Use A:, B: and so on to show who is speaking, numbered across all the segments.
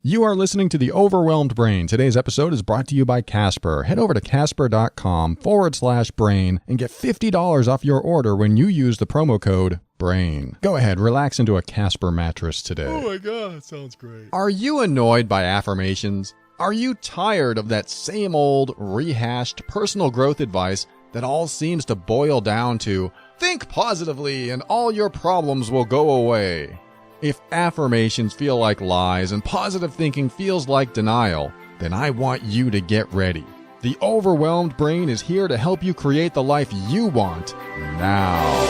A: You are listening to The Overwhelmed Brain. Today's episode is brought to you by Casper. Head over to casper.com/brain and get $50 off your order when you use the promo code BRAIN. Go ahead, relax into a Casper mattress today.
B: Oh my God, that sounds great.
A: Are you annoyed by affirmations? Are you tired of that same old, rehashed personal growth advice that all seems to boil down to, think positively and all your problems will go away? If affirmations feel like lies and positive thinking feels like denial, then I want you to get ready. The Overwhelmed Brain is here to help you create the life you want now.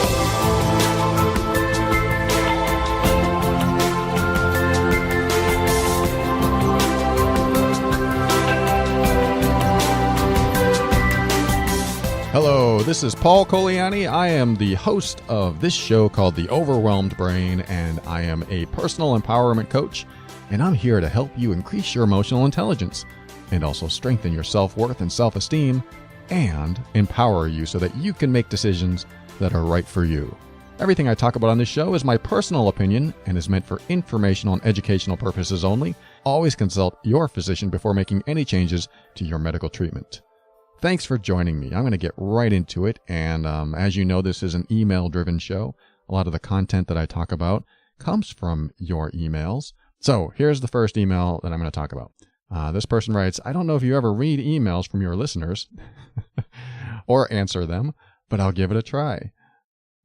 A: Hello, this is Paul Coliani. I am the host of this show called The Overwhelmed Brain, and I am a personal empowerment coach, and I'm here to help you increase your emotional intelligence and also strengthen your self-worth and self-esteem and empower you so that you can make decisions that are right for you. Everything I talk about on this show is my personal opinion and is meant for informational and educational purposes only. Always consult your physician before making any changes to your medical treatment. Thanks for joining me. I'm going to get right into it. And as you know, this is an email-driven show. A lot of the content that I talk about comes from your emails. So here's the first email that I'm going to talk about. This person writes, I don't know if you ever read emails from your listeners or answer them, but I'll give it a try.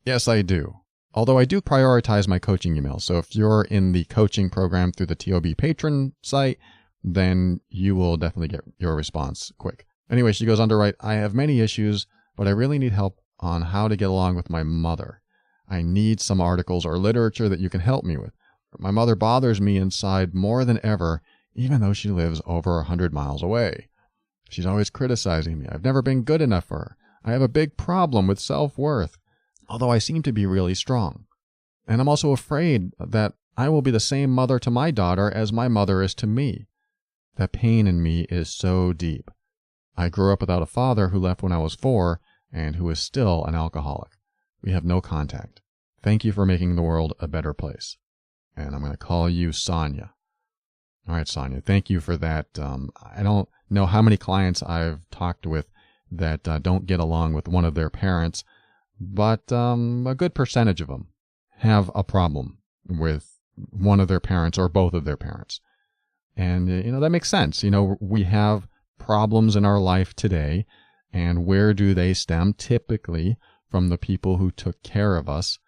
A: Yes, I do. Although I do prioritize my coaching emails. So if you're in the coaching program through the TOB patron site, then you will definitely get your response quick. Anyway, she goes on to write, I have many issues, but I really need help on how to get along with my mother. I need some articles or literature that you can help me with. My mother bothers me inside more than ever, even though she lives over 100 miles away. She's always criticizing me. I've never been good enough for her. I have a big problem with self-worth, although I seem to be really strong. And I'm also afraid that I will be the same mother to my daughter as my mother is to me. The pain in me is so deep. I grew up without a father who left when I was 4 and who is still an alcoholic. We have no contact. Thank you for making the world a better place. And I'm going to call you Sonia. All right, Sonia, thank you for that. I don't know how many clients I've talked with that don't get along with one of their parents, but a good percentage of them have a problem with one of their parents or both of their parents. And, that makes sense. We have problems in our life today, and where do they stem? Typically from the people who took care of us,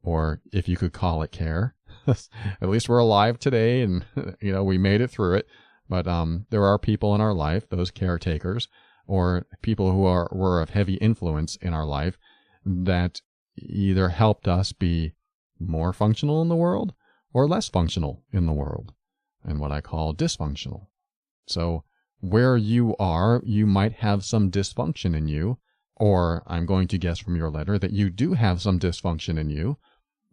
A: or if you could call it care. At least we're alive today, and we made it through it. But there are people in our life, those caretakers, or people who were of heavy influence in our life, that either helped us be more functional in the world or less functional in the world, and what I call dysfunctional. So where you are, you might have some dysfunction in you, or I'm going to guess from your letter that you do have some dysfunction in you,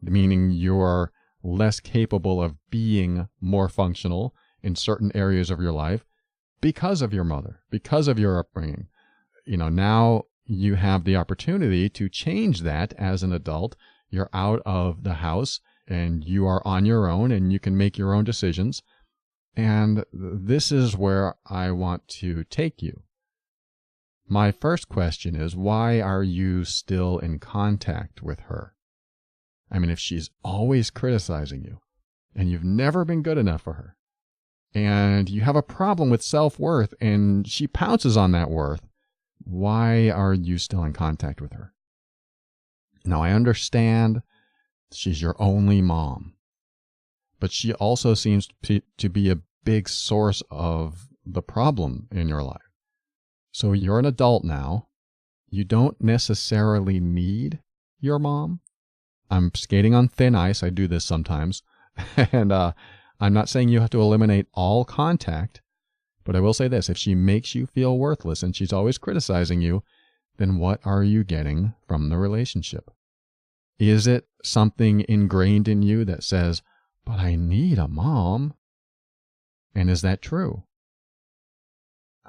A: meaning you're less capable of being more functional in certain areas of your life because of your mother, because of your upbringing. Now you have the opportunity to change that as an adult. You're out of the house and you are on your own and you can make your own decisions. And this is where I want to take you. My first question is, why are you still in contact with her? I mean, if she's always criticizing you and you've never been good enough for her and you have a problem with self-worth and she pounces on that worth, why are you still in contact with her? Now, I understand she's your only mom, but she also seems to be a big source of the problem in your life. So you're an adult now. You don't necessarily need your mom. I'm skating on thin ice. I do this sometimes. And I'm not saying you have to eliminate all contact, but I will say this. If she makes you feel worthless and she's always criticizing you, then what are you getting from the relationship? Is it something ingrained in you that says, but I need a mom? And is that true?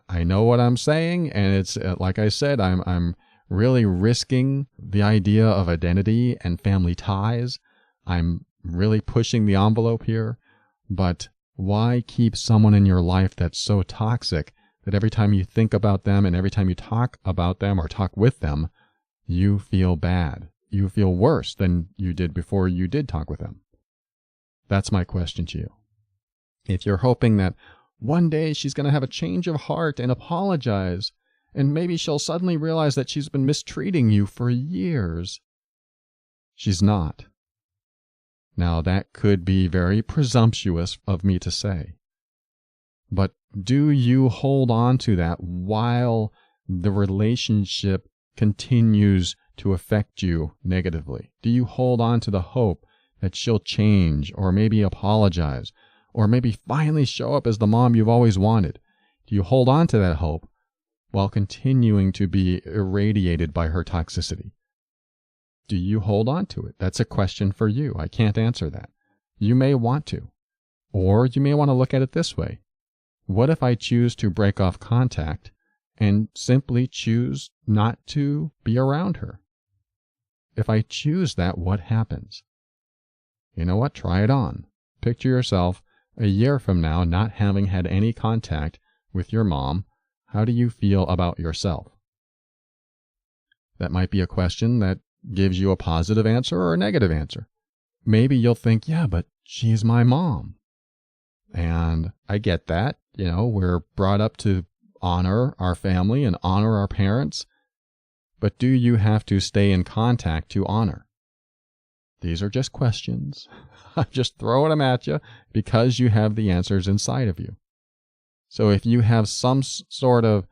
A: I know what I'm saying, and it's like I said, I'm really risking the idea of identity and family ties. I'm really pushing the envelope here, but Why keep someone in your life that's so toxic that every time you think about them and every time you talk about them or talk with them, you feel bad? You feel worse than you did before you did talk with them. That's my question to you. If you're hoping that one day she's going to have a change of heart and apologize, and maybe she'll suddenly realize that she's been mistreating you for years, she's not. Now, that could be very presumptuous of me to say, but do you hold on to that while the relationship continues to affect you negatively? Do you hold on to the hope that she'll change, or maybe apologize, or maybe finally show up as the mom you've always wanted? Do you hold on to that hope while continuing to be irradiated by her toxicity? Do you hold on to it? That's a question for you. I can't answer that. You may want to. Or you may want to look at it this way. What if I choose to break off contact and simply choose not to be around her? If I choose that, what happens? You know what? Try it on. Picture yourself a year from now not having had any contact with your mom. How do you feel about yourself? That might be a question that gives you a positive answer or a negative answer. Maybe you'll think, yeah, but she's my mom. And I get that. We're brought up to honor our family and honor our parents. But do you have to stay in contact to honor? These are just questions. I'm just throwing them at you because you have the answers inside of you. So if you have some sort of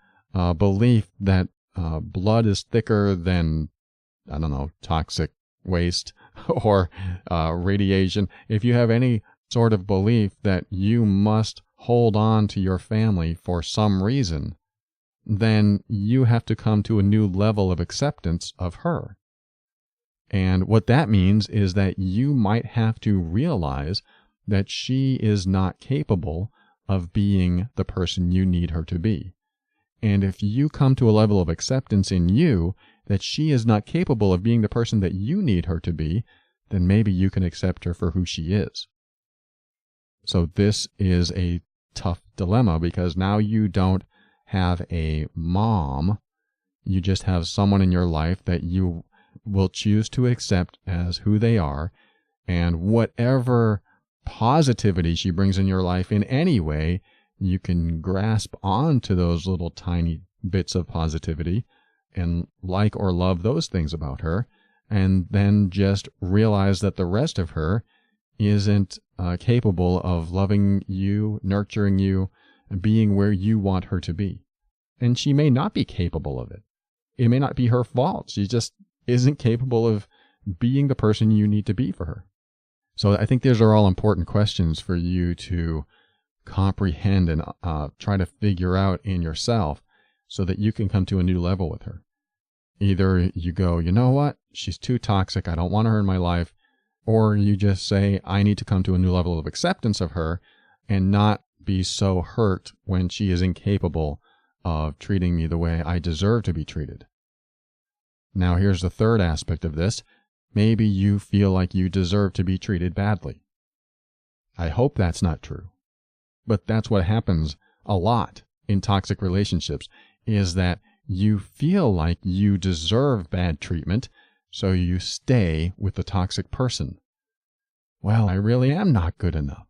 A: belief that blood is thicker than, toxic waste or radiation, if you have any sort of belief that you must hold on to your family for some reason, then you have to come to a new level of acceptance of her. And what that means is that you might have to realize that she is not capable of being the person you need her to be. And if you come to a level of acceptance in you that she is not capable of being the person that you need her to be, then maybe you can accept her for who she is. So this is a tough dilemma because now you don't have a mom. You just have someone in your life that you will choose to accept as who they are, and whatever positivity she brings in your life in any way, you can grasp onto those little tiny bits of positivity and like or love those things about her, and then just realize that the rest of her isn't capable of loving you, nurturing you, and being where you want her to be. And she may not be capable of it. It may not be her fault. She just isn't capable of being the person you need to be for her. So I think these are all important questions for you to comprehend and try to figure out in yourself so that you can come to a new level with her. Either you go, you know what, she's too toxic, I don't want her in my life, or you just say, I need to come to a new level of acceptance of her and not be so hurt when she is incapable of treating me the way I deserve to be treated. Now, here's the third aspect of this. Maybe you feel like you deserve to be treated badly. I hope that's not true. But that's what happens a lot in toxic relationships, is that you feel like you deserve bad treatment, so you stay with the toxic person. Well, I really am not good enough.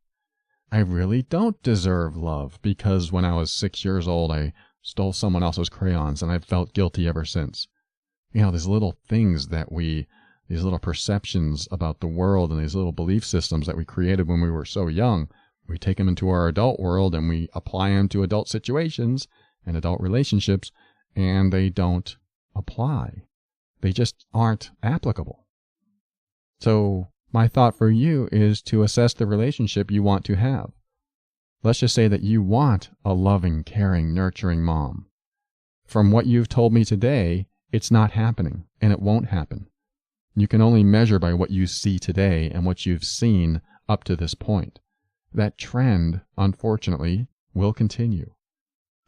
A: I really don't deserve love because when I was 6 years old, I stole someone else's crayons and I've felt guilty ever since. These little things these little perceptions about the world and these little belief systems that we created when we were so young, we take them into our adult world and we apply them to adult situations and adult relationships, and they don't apply. They just aren't applicable. So my thought for you is to assess the relationship you want to have. Let's just say that you want a loving, caring, nurturing mom. From what you've told me today, it's not happening, and it won't happen. You can only measure by what you see today and what you've seen up to this point. That trend, unfortunately, will continue.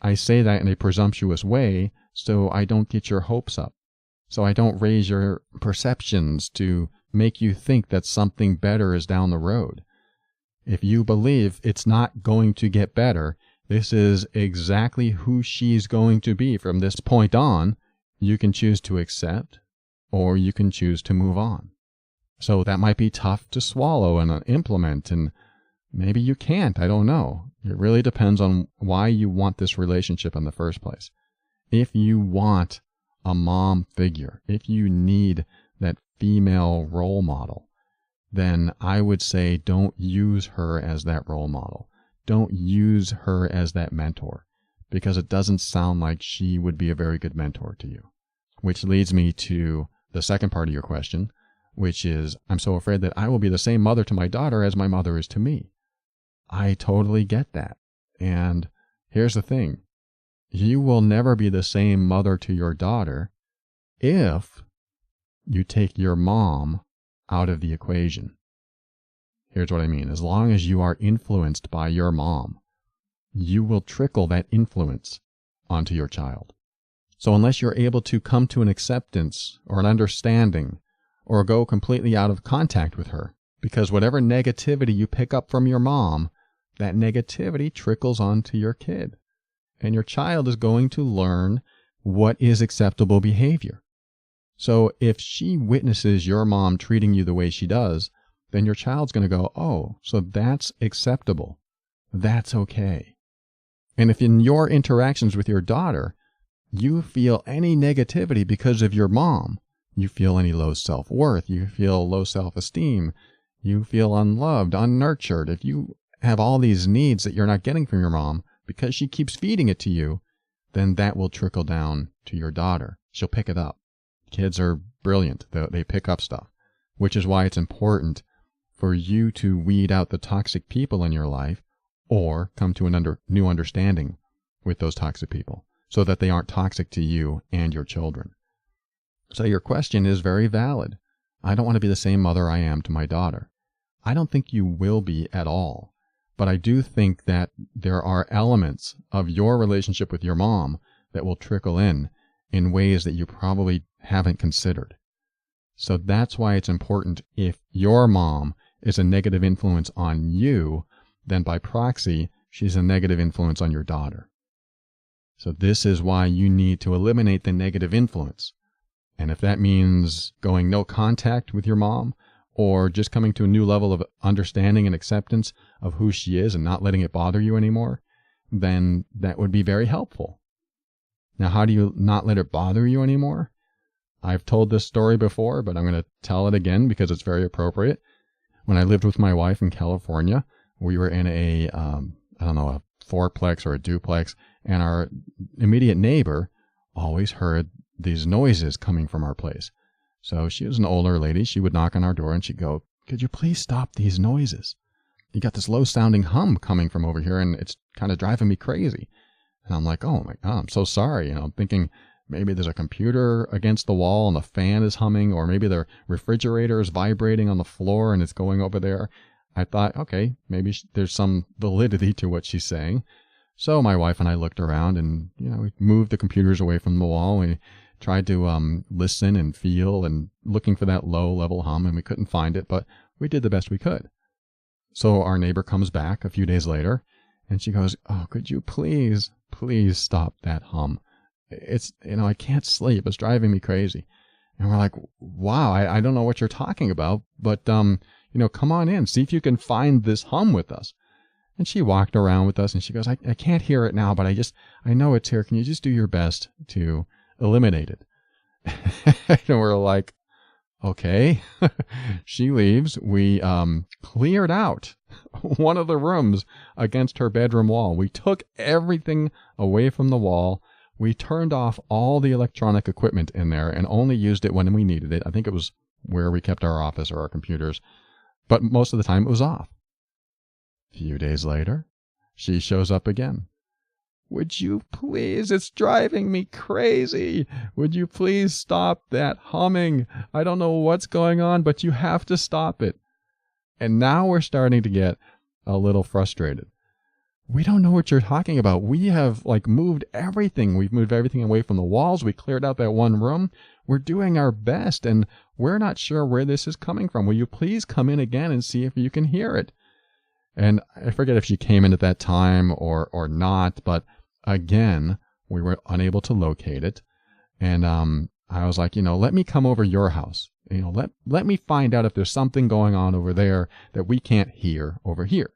A: I say that in a presumptuous way so I don't get your hopes up, so I don't raise your perceptions to make you think that something better is down the road. If you believe it's not going to get better, this is exactly who she's going to be from this point on, you can choose to accept or you can choose to move on. So that might be tough to swallow and implement, and maybe you can't, I don't know. It really depends on why you want this relationship in the first place. If you want a mom figure, if you need that female role model, then I would say don't use her as that role model. Don't use her as that mentor, because it doesn't sound like she would be a very good mentor to you. Which leads me to the second part of your question, which is, I'm so afraid that I will be the same mother to my daughter as my mother is to me. I totally get that. And here's the thing. You will never be the same mother to your daughter if you take your mom out of the equation. Here's what I mean. As long as you are influenced by your mom, you will trickle that influence onto your child. So unless you're able to come to an acceptance or an understanding or go completely out of contact with her, because whatever negativity you pick up from your mom, that negativity trickles onto your kid. And your child is going to learn what is acceptable behavior. So if she witnesses your mom treating you the way she does, then your child's going to go, oh, so that's acceptable. That's okay. And if in your interactions with your daughter, you feel any negativity because of your mom, you feel any low self-worth, you feel low self-esteem, you feel unloved, unnurtured, if you have all these needs that you're not getting from your mom because she keeps feeding it to you, then that will trickle down to your daughter. She'll pick it up. Kids are brilliant. They pick up stuff, which is why it's important for you to weed out the toxic people in your life or come to a new understanding with those toxic people so that they aren't toxic to you and your children. So your question is very valid. I don't want to be the same mother I am to my daughter. I don't think you will be at all. But I do think that there are elements of your relationship with your mom that will trickle in ways that you probably haven't considered. So that's why it's important, if your mom is a negative influence on you, then by proxy, she's a negative influence on your daughter. So this is why you need to eliminate the negative influence. And if that means going no contact with your mom, or just coming to a new level of understanding and acceptance of who she is and not letting it bother you anymore, then that would be very helpful. Now, how do you not let it bother you anymore? I've told this story before, but I'm going to tell it again because it's very appropriate. When I lived with my wife in California, we were in a fourplex or a duplex, and our immediate neighbor always heard these noises coming from our place. So she was an older lady. She would knock on our door and she'd go, "Could you please stop these noises? You got this low sounding hum coming from over here and it's kind of driving me crazy." And I'm like, "Oh my God, I'm so sorry." I'm thinking maybe there's a computer against the wall and the fan is humming, or maybe the refrigerator is vibrating on the floor and it's going over there. I thought, okay, maybe there's some validity to what she's saying. So my wife and I looked around and, we moved the computers away from the wall. We tried to listen and feel and looking for that low level hum, and we couldn't find it, but we did the best we could. So our neighbor comes back a few days later and she goes, "Oh, could you please stop that hum? It's, I can't sleep. It's driving me crazy." And we're like, "Wow, I don't know what you're talking about, but, come on in, see if you can find this hum with us." And she walked around with us and she goes, I can't hear it now, but I know it's here. Can you just do your best to eliminate it?" And we're like, okay. She leaves. We cleared out one of the rooms against her bedroom wall. We took everything away from the wall. We turned off all the electronic equipment in there and only used it when we needed it. I think it was where we kept our office or our computers, but most of the time it was off. A few days later, she shows up again. "Would you please? It's driving me crazy. Would you please stop that humming? I don't know what's going on, but you have to stop it." And now we're starting to get a little frustrated. "We don't know what you're talking about. We have moved everything. We've moved everything away from the walls. We cleared out that one room. We're doing our best, and we're not sure where this is coming from. Will you please come in again and see if you can hear it?" And I forget if she came in at that time or not, but again, we were unable to locate it. And I was like, let me come over your house. Let me find out if there's something going on over there that we can't hear over here.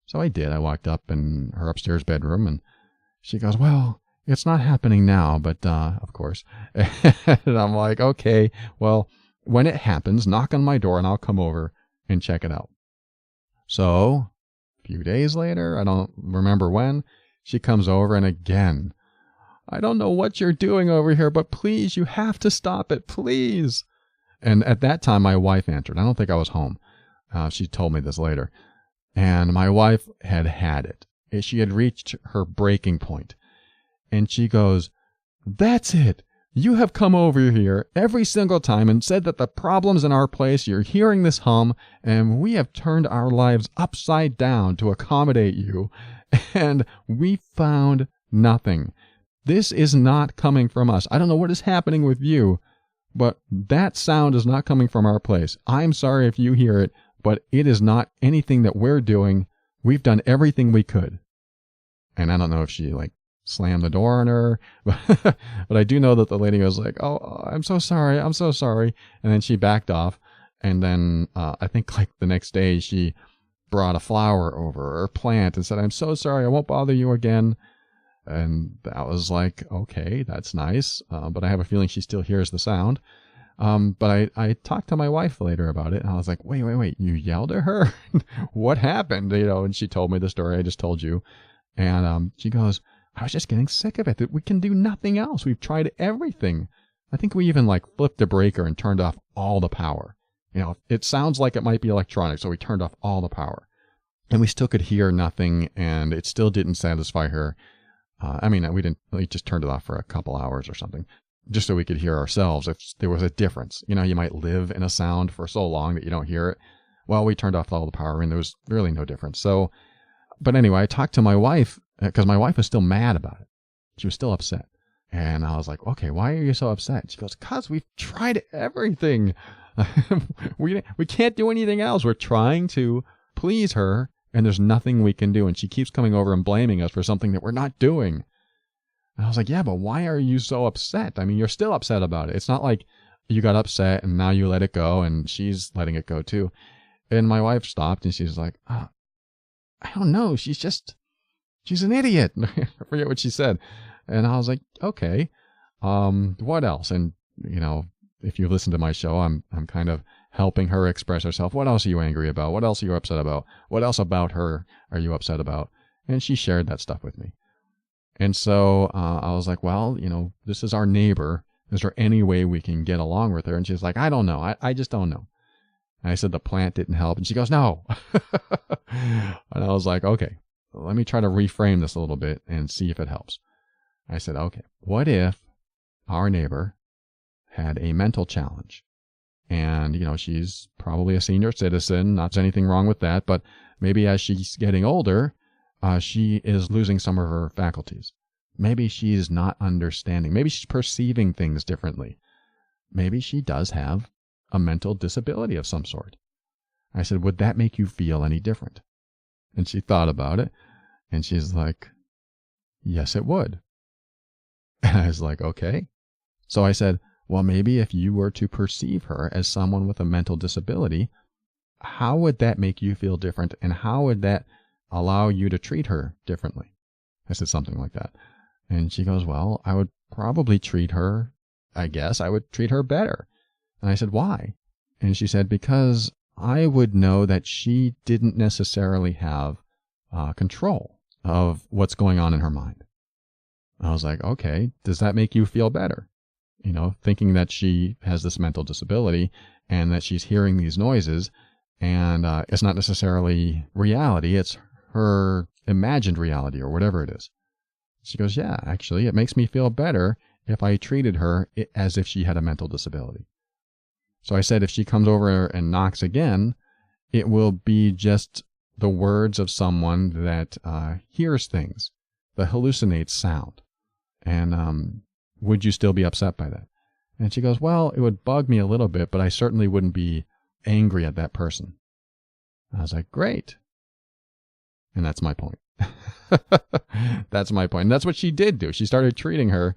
A: So I did. I walked up in her upstairs bedroom, and she goes, well, it's not happening now, but of course. And I'm like, okay, well, when it happens, knock on my door and I'll come over and check it out. So a few days later, I don't remember when, she comes over, and again, I don't know what you're doing over here, but please, you have to stop it, please. And at that time, my wife answered. I don't think I was home. She told me this later. And my wife had it. She had reached her breaking point. And she goes, that's it. You have come over here every single time and said that the problem's in our place. You're hearing this hum, and we have turned our lives upside down to accommodate you. And we found nothing. This is not coming from us. I don't know what is happening with you, but that sound is not coming from our place. I'm sorry if you hear it, but it is not anything that we're doing. We've done everything we could. And I don't know if she slammed the door on her, but I do know that the lady was like, oh, I'm so sorry. I'm so sorry. And then she backed off. And then I think the next day she brought a flower over or a plant and said, I'm so sorry. I won't bother you again. And that was like, okay, that's nice. But I have a feeling she still hears the sound. But I talked to my wife later about it, and I was like, wait, you yelled at her? What happened? And she told me the story I just told you. And she goes, I was just getting sick of it, that we can do nothing else. We've tried everything. I think we even flipped the breaker and turned off all the power. It sounds like it might be electronic, so we turned off all the power. And we still could hear nothing, and it still didn't satisfy her. We just turned it off for a couple hours or something, just so we could hear ourselves if there was a difference. You might live in a sound for so long that you don't hear it. Well, we turned off all the power, and there was really no difference. So, but anyway, I talked to my wife, because my wife was still mad about it. She was still upset. And I was like, okay, why are you so upset? She goes, because we've tried everything. we can't do anything else. We're trying to please her, and there's nothing we can do. And she keeps coming over and blaming us for something that we're not doing. And I was like, yeah, but why are you so upset? I mean, you're still upset about it. It's not like you got upset and now you let it go, and she's letting it go too. And my wife stopped, and she's like, I don't know. She's an idiot. I forget what she said. And I was like, okay, what else? And, if you listen to my show, I'm kind of helping her express herself. What else are you angry about? What else are you upset about? What else about her are you upset about? And she shared that stuff with me. And so I was like, well, this is our neighbor. Is there any way we can get along with her? And she's like, I don't know. I just don't know. And I said the plant didn't help. And she goes, no. And I was like, okay, let me try to reframe this a little bit and see if it helps. I said, okay, what if our neighbor had a mental challenge? And, she's probably a senior citizen. Not anything wrong with that. But maybe as she's getting older, she is losing some of her faculties. Maybe she's not understanding. Maybe she's perceiving things differently. Maybe she does have a mental disability of some sort. I said, would that make you feel any different? And she thought about it, and she's like, yes, it would. And I was like, okay. So I said, well, maybe if you were to perceive her as someone with a mental disability, how would that make you feel different? And how would that allow you to treat her differently? I said something like that. And she goes, well, I would probably treat her, I guess I would treat her better. And I said, why? And she said, because I would know that she didn't necessarily have control of what's going on in her mind. I was like, okay, does that make you feel better? Thinking that she has this mental disability and that she's hearing these noises, and it's not necessarily reality, it's her imagined reality or whatever it is. She goes, yeah, actually, it makes me feel better if I treated her as if she had a mental disability. So I said, if she comes over and knocks again, it will be just the words of someone that hears things, that hallucinates sound. And would you still be upset by that? And she goes, well, it would bug me a little bit, but I certainly wouldn't be angry at that person. I was like, great. And that's my point. That's my point. And that's what she did do. She started treating her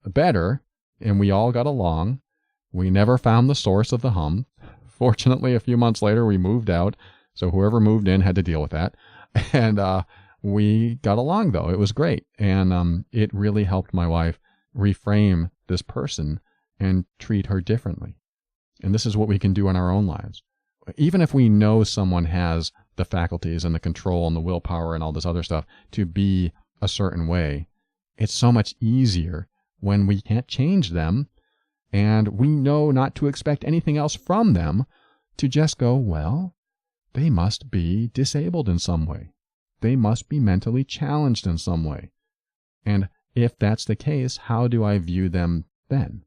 A: better, and we all got along. We never found the source of the hum. Fortunately, a few months later, we moved out. So whoever moved in had to deal with that. And we got along, though. It was great. And it really helped my wife reframe this person and treat her differently. And this is what we can do in our own lives. Even if we know someone has the faculties and the control and the willpower and all this other stuff to be a certain way, it's so much easier when we can't change them and we know not to expect anything else from them, to just go, well, they must be disabled in some way. They must be mentally challenged in some way. And if that's the case, how do I view them then?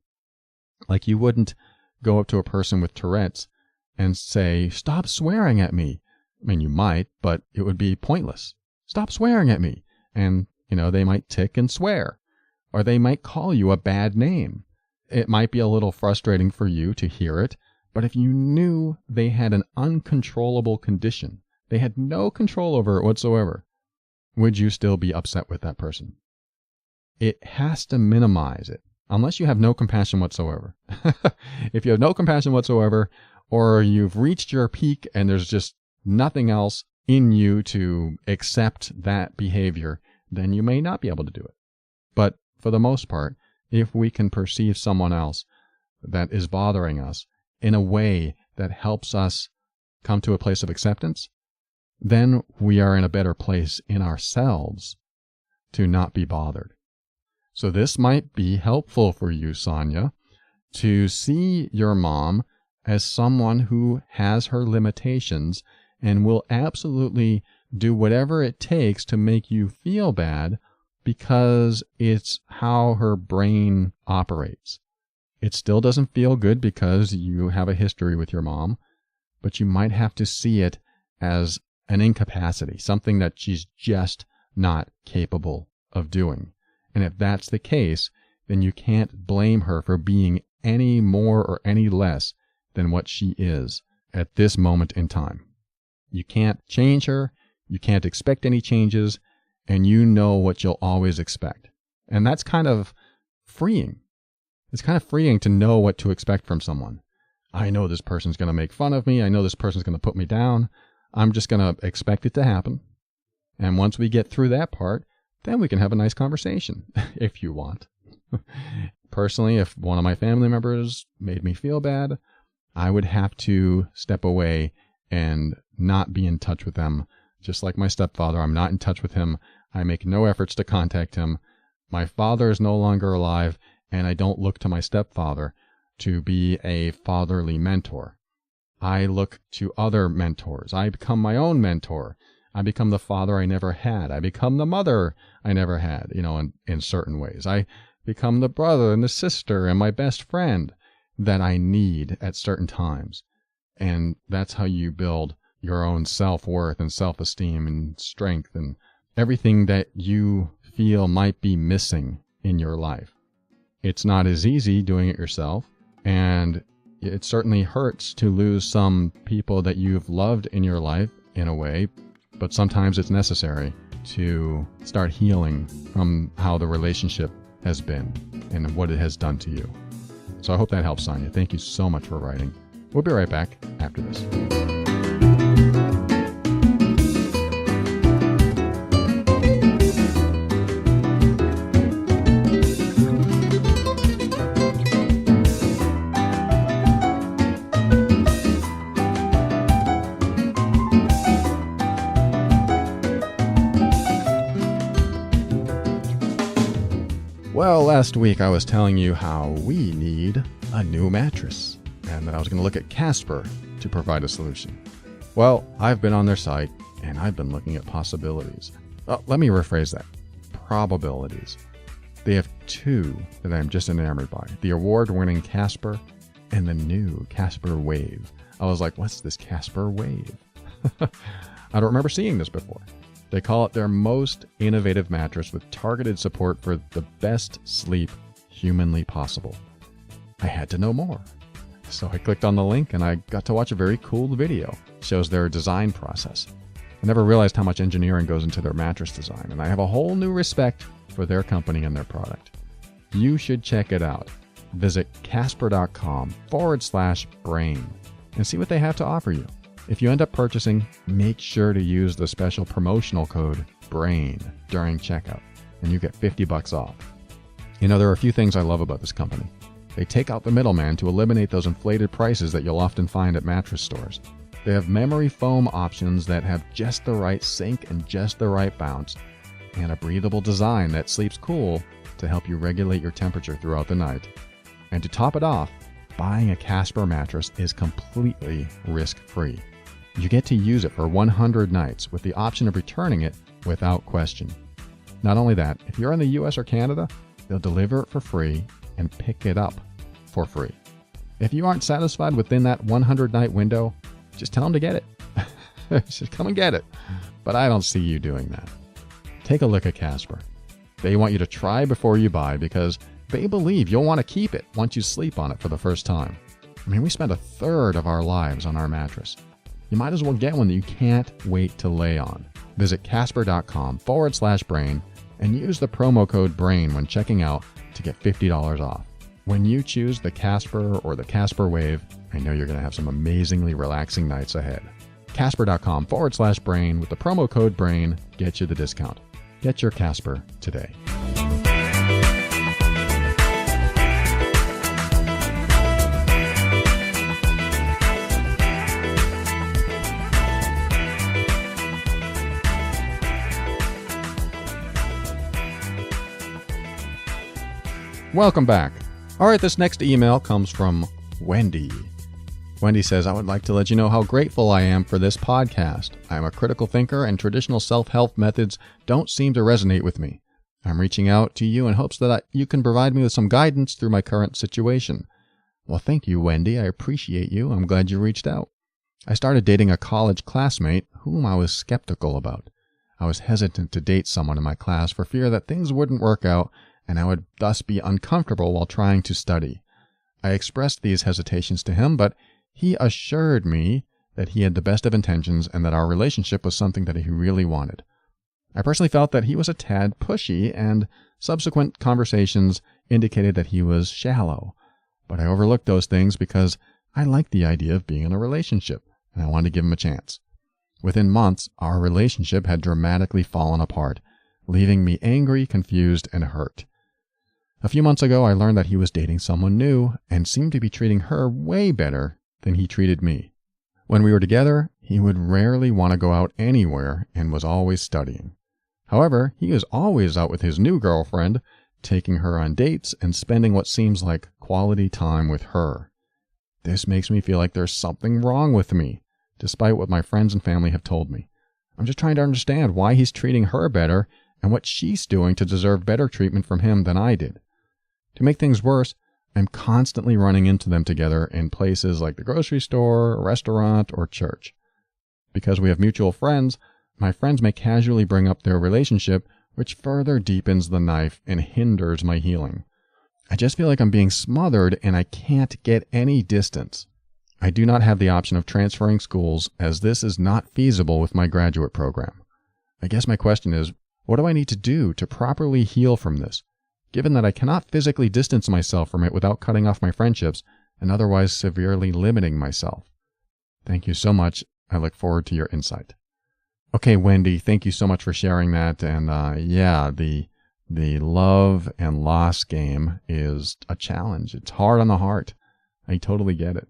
A: Like, you wouldn't go up to a person with Tourette's and say, stop swearing at me. I mean, you might, but it would be pointless. Stop swearing at me. And, they might tick and swear. Or they might call you a bad name. It might be a little frustrating for you to hear it, but if you knew they had an uncontrollable condition, they had no control over it whatsoever, would you still be upset with that person? It has to minimize it, unless you have no compassion whatsoever. If you have no compassion whatsoever, or you've reached your peak and there's just nothing else in you to accept that behavior, then you may not be able to do it. But for the most part, if we can perceive someone else that is bothering us in a way that helps us come to a place of acceptance, then we are in a better place in ourselves to not be bothered. So this might be helpful for you, Sonia, to see your mom as someone who has her limitations and will absolutely do whatever it takes to make you feel bad, because it's how her brain operates. It still doesn't feel good because you have a history with your mom, but you might have to see it as an incapacity, something that she's just not capable of doing. And if that's the case, then you can't blame her for being any more or any less than what she is at this moment in time. You can't change her, you can't expect any changes, and you know what you'll always expect. And that's kind of freeing. It's kind of freeing to know what to expect from someone. I know this person's going to make fun of me. I know this person's going to put me down. I'm just going to expect it to happen. And once we get through that part, then we can have a nice conversation, if you want. Personally, if one of my family members made me feel bad, I would have to step away and not be in touch with them. Just like my stepfather, I'm not in touch with him. I make no efforts to contact him. My father is no longer alive, and I don't look to my stepfather to be a fatherly mentor. I look to other mentors. I become my own mentor. I become the father I never had. I become the mother I never had, in certain ways. I become the brother and the sister and my best friend that I need at certain times. And that's how you build your own self-worth and self-esteem and strength and everything that you feel might be missing in your life. It's not as easy doing it yourself, and it certainly hurts to lose some people that you've loved in your life in a way, but sometimes it's necessary to start healing from how the relationship has been and what it has done to you. So I hope that helps, Sonia. Thank you so much for writing. We'll be right back after this. Well, last week I was telling you how we need a new mattress, and that I was going to look at Casper to provide a solution. Well, I've been on their site, and I've been looking at possibilities. Let me rephrase that. Probabilities. They have two that I'm just enamored by. The award-winning Casper and the new Casper Wave. I was like, what's this Casper Wave? I don't remember seeing this before. They call it their most innovative mattress with targeted support for the best sleep humanly possible. I had to know more. So I clicked on the link and I got to watch a very cool video. It shows their design process. I never realized how much engineering goes into their mattress design, and I have a whole new respect for their company and their product. You should check it out. Visit casper.com/brain and see what they have to offer you. If you end up purchasing, make sure to use the special promotional code BRAIN during checkout, and you get $50 off. You know, there are a few things I love about this company. They take out the middleman to eliminate those inflated prices that you'll often find at mattress stores. They have memory foam options that have just the right sink and just the right bounce, and a breathable design that sleeps cool to help you regulate your temperature throughout the night. And to top it off, buying a Casper mattress is completely risk-free. You get to use it for 100 nights with the option of returning it without question. Not only that, if you're in the US or Canada, they'll deliver it for free and pick it up for free. If you aren't satisfied within that 100-night window, just tell them to get it. Just come and get it. But I don't see you doing that. Take a look at Casper. They want you to try before you buy because they believe you'll want to keep it once you sleep on it for the first time. I mean, we spend a third of our lives on our mattress. You might as well get one that you can't wait to lay on. Visit casper.com/brain and use the promo code BRAIN when checking out to get $50 off. When you choose the Casper or the Casper Wave, I know you're going to have some amazingly relaxing nights ahead. Casper.com/brain with the promo code BRAIN gets you the discount. Get your Casper today. Welcome back. All right, this next email comes from Wendy. Wendy says, I would like to let you know how grateful I am for this podcast. I am a critical thinker and traditional self-help methods don't seem to resonate with me. I'm reaching out to you in hopes that you can provide me with some guidance through my current situation. Well, thank you, Wendy. I appreciate you. I'm glad you reached out. I started dating a college classmate whom I was skeptical about. I was hesitant to date someone in my class for fear that things wouldn't work out and I would thus be uncomfortable while trying to study. I expressed these hesitations to him, but he assured me that he had the best of intentions and that our relationship was something that he really wanted. I personally felt that he was a tad pushy, and subsequent conversations indicated that he was shallow. But I overlooked those things because I liked the idea of being in a relationship, and I wanted to give him a chance. Within months, our relationship had dramatically fallen apart, leaving me angry, confused, and hurt. A few months ago, I learned that he was dating someone new and seemed to be treating her way better than he treated me. When we were together, he would rarely want to go out anywhere and was always studying. However, he is always out with his new girlfriend, taking her on dates and spending what seems like quality time with her. This makes me feel like there's something wrong with me, despite what my friends and family have told me. I'm just trying to understand why he's treating her better and what she's doing to deserve better treatment from him than I did. To make things worse, I'm constantly running into them together in places like the grocery store, restaurant, or church. Because we have mutual friends, my friends may casually bring up their relationship, which further deepens the knife and hinders my healing. I just feel like I'm being smothered and I can't get any distance. I do not have the option of transferring schools as this is not feasible with my graduate program. I guess my question is, what do I need to do to properly heal from this? Given that I cannot physically distance myself from it without cutting off my friendships and otherwise severely limiting myself. Thank you so much. I look forward to your insight. Okay, Wendy, thank you so much for sharing that. And the love and loss game is a challenge. It's hard on the heart. I totally get it.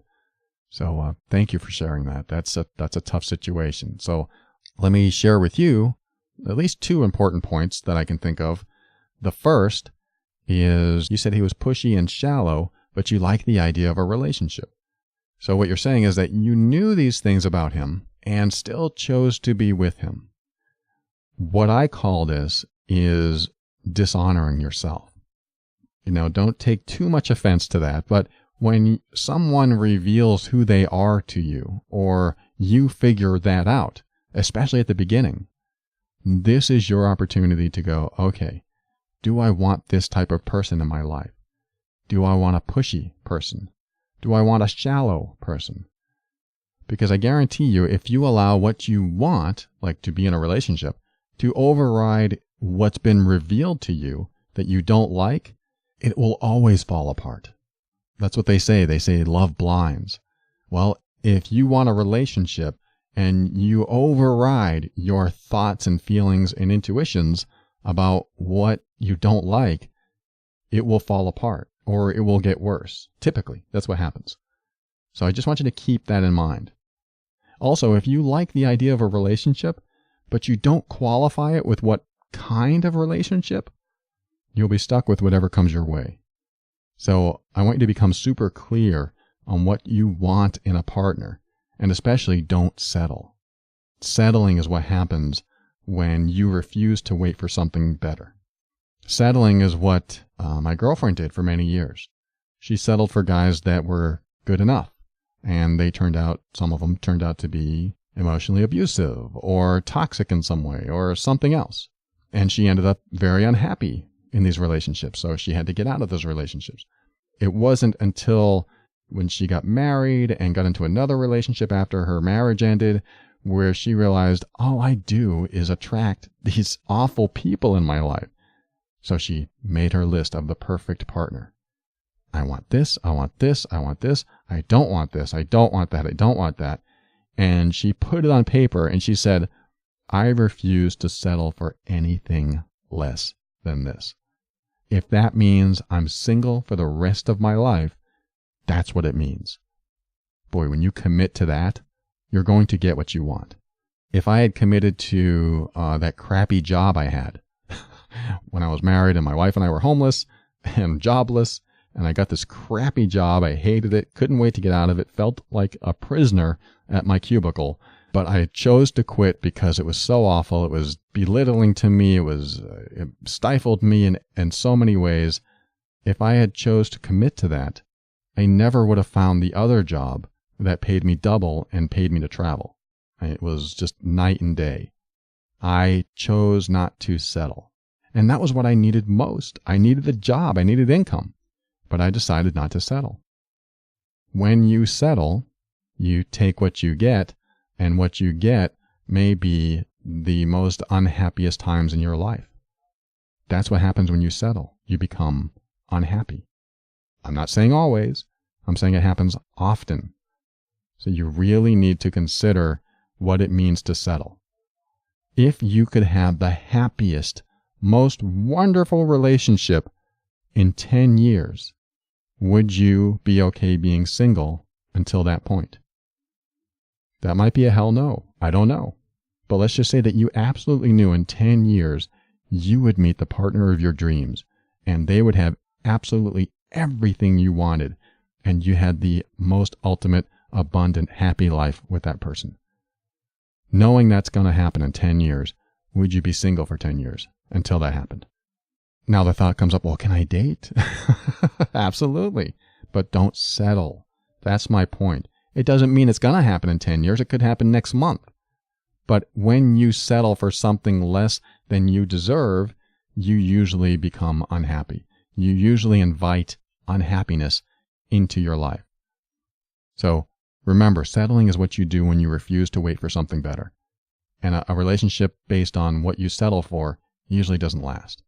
A: So thank you for sharing that. That's a tough situation. So let me share with you at least two important points that I can think of. The first is you said he was pushy and shallow, but you like the idea of a relationship. So what you're saying is that you knew these things about him and still chose to be with him. What I call this is dishonoring yourself. Don't take too much offense to that, but when someone reveals who they are to you, or you figure that out, especially at the beginning, this is your opportunity to go, okay, do I want this type of person in my life? Do I want a pushy person? Do I want a shallow person? Because I guarantee you, if you allow what you want, like to be in a relationship, to override what's been revealed to you that you don't like, it will always fall apart. That's what they say. They say love blinds. Well, if you want a relationship and you override your thoughts and feelings and intuitions about what you don't like, it will fall apart or it will get worse. Typically, that's what happens. So I just want you to keep that in mind. Also, if you like the idea of a relationship, but you don't qualify it with what kind of relationship, you'll be stuck with whatever comes your way. So I want you to become super clear on what you want in a partner, and especially don't settle. Settling is what happens when you refuse to wait for something better. Settling is what my girlfriend did for many years. She settled for guys that were good enough, and some of them turned out to be emotionally abusive or toxic in some way or something else. And she ended up very unhappy in these relationships, so she had to get out of those relationships. It wasn't until when she got married and got into another relationship after her marriage ended where she realized all I do is attract these awful people in my life. So she made her list of the perfect partner. I want this, I want this, I want this, I don't want this, I don't want that, I don't want that. And she put it on paper and she said, I refuse to settle for anything less than this. If that means I'm single for the rest of my life, that's what it means. Boy, when you commit to that, you're going to get what you want. If I had committed to that crappy job I had when I was married and my wife and I were homeless and jobless, and I got this crappy job, I hated it, couldn't wait to get out of it, felt like a prisoner at my cubicle, but I chose to quit because it was so awful. It was belittling to me. It stifled me in so many ways. If I had chose to commit to that, I never would have found the other job that paid me double and paid me to travel. It was just night and day. I chose not to settle. And that was what I needed most. I needed a job. I needed income. But I decided not to settle. When you settle, you take what you get, and what you get may be the most unhappiest times in your life. That's what happens when you settle. You become unhappy. I'm not saying always. I'm saying it happens often. So you really need to consider what it means to settle. If you could have the happiest, most wonderful relationship in 10 years, would you be okay being single until that point? That might be a hell no. I don't know. But let's just say that you absolutely knew in 10 years you would meet the partner of your dreams and they would have absolutely everything you wanted and you had the most ultimate, abundant, happy life with that person. Knowing that's going to happen in 10 years, would you be single for 10 years until that happened? Now the thought comes up, well, can I date? Absolutely. But don't settle. That's my point. It doesn't mean it's going to happen in 10 years. It could happen next month. But when you settle for something less than you deserve, you usually become unhappy. You usually invite unhappiness into your life. So remember, settling is what you do when you refuse to wait for something better. And a relationship based on what you settle for usually doesn't last.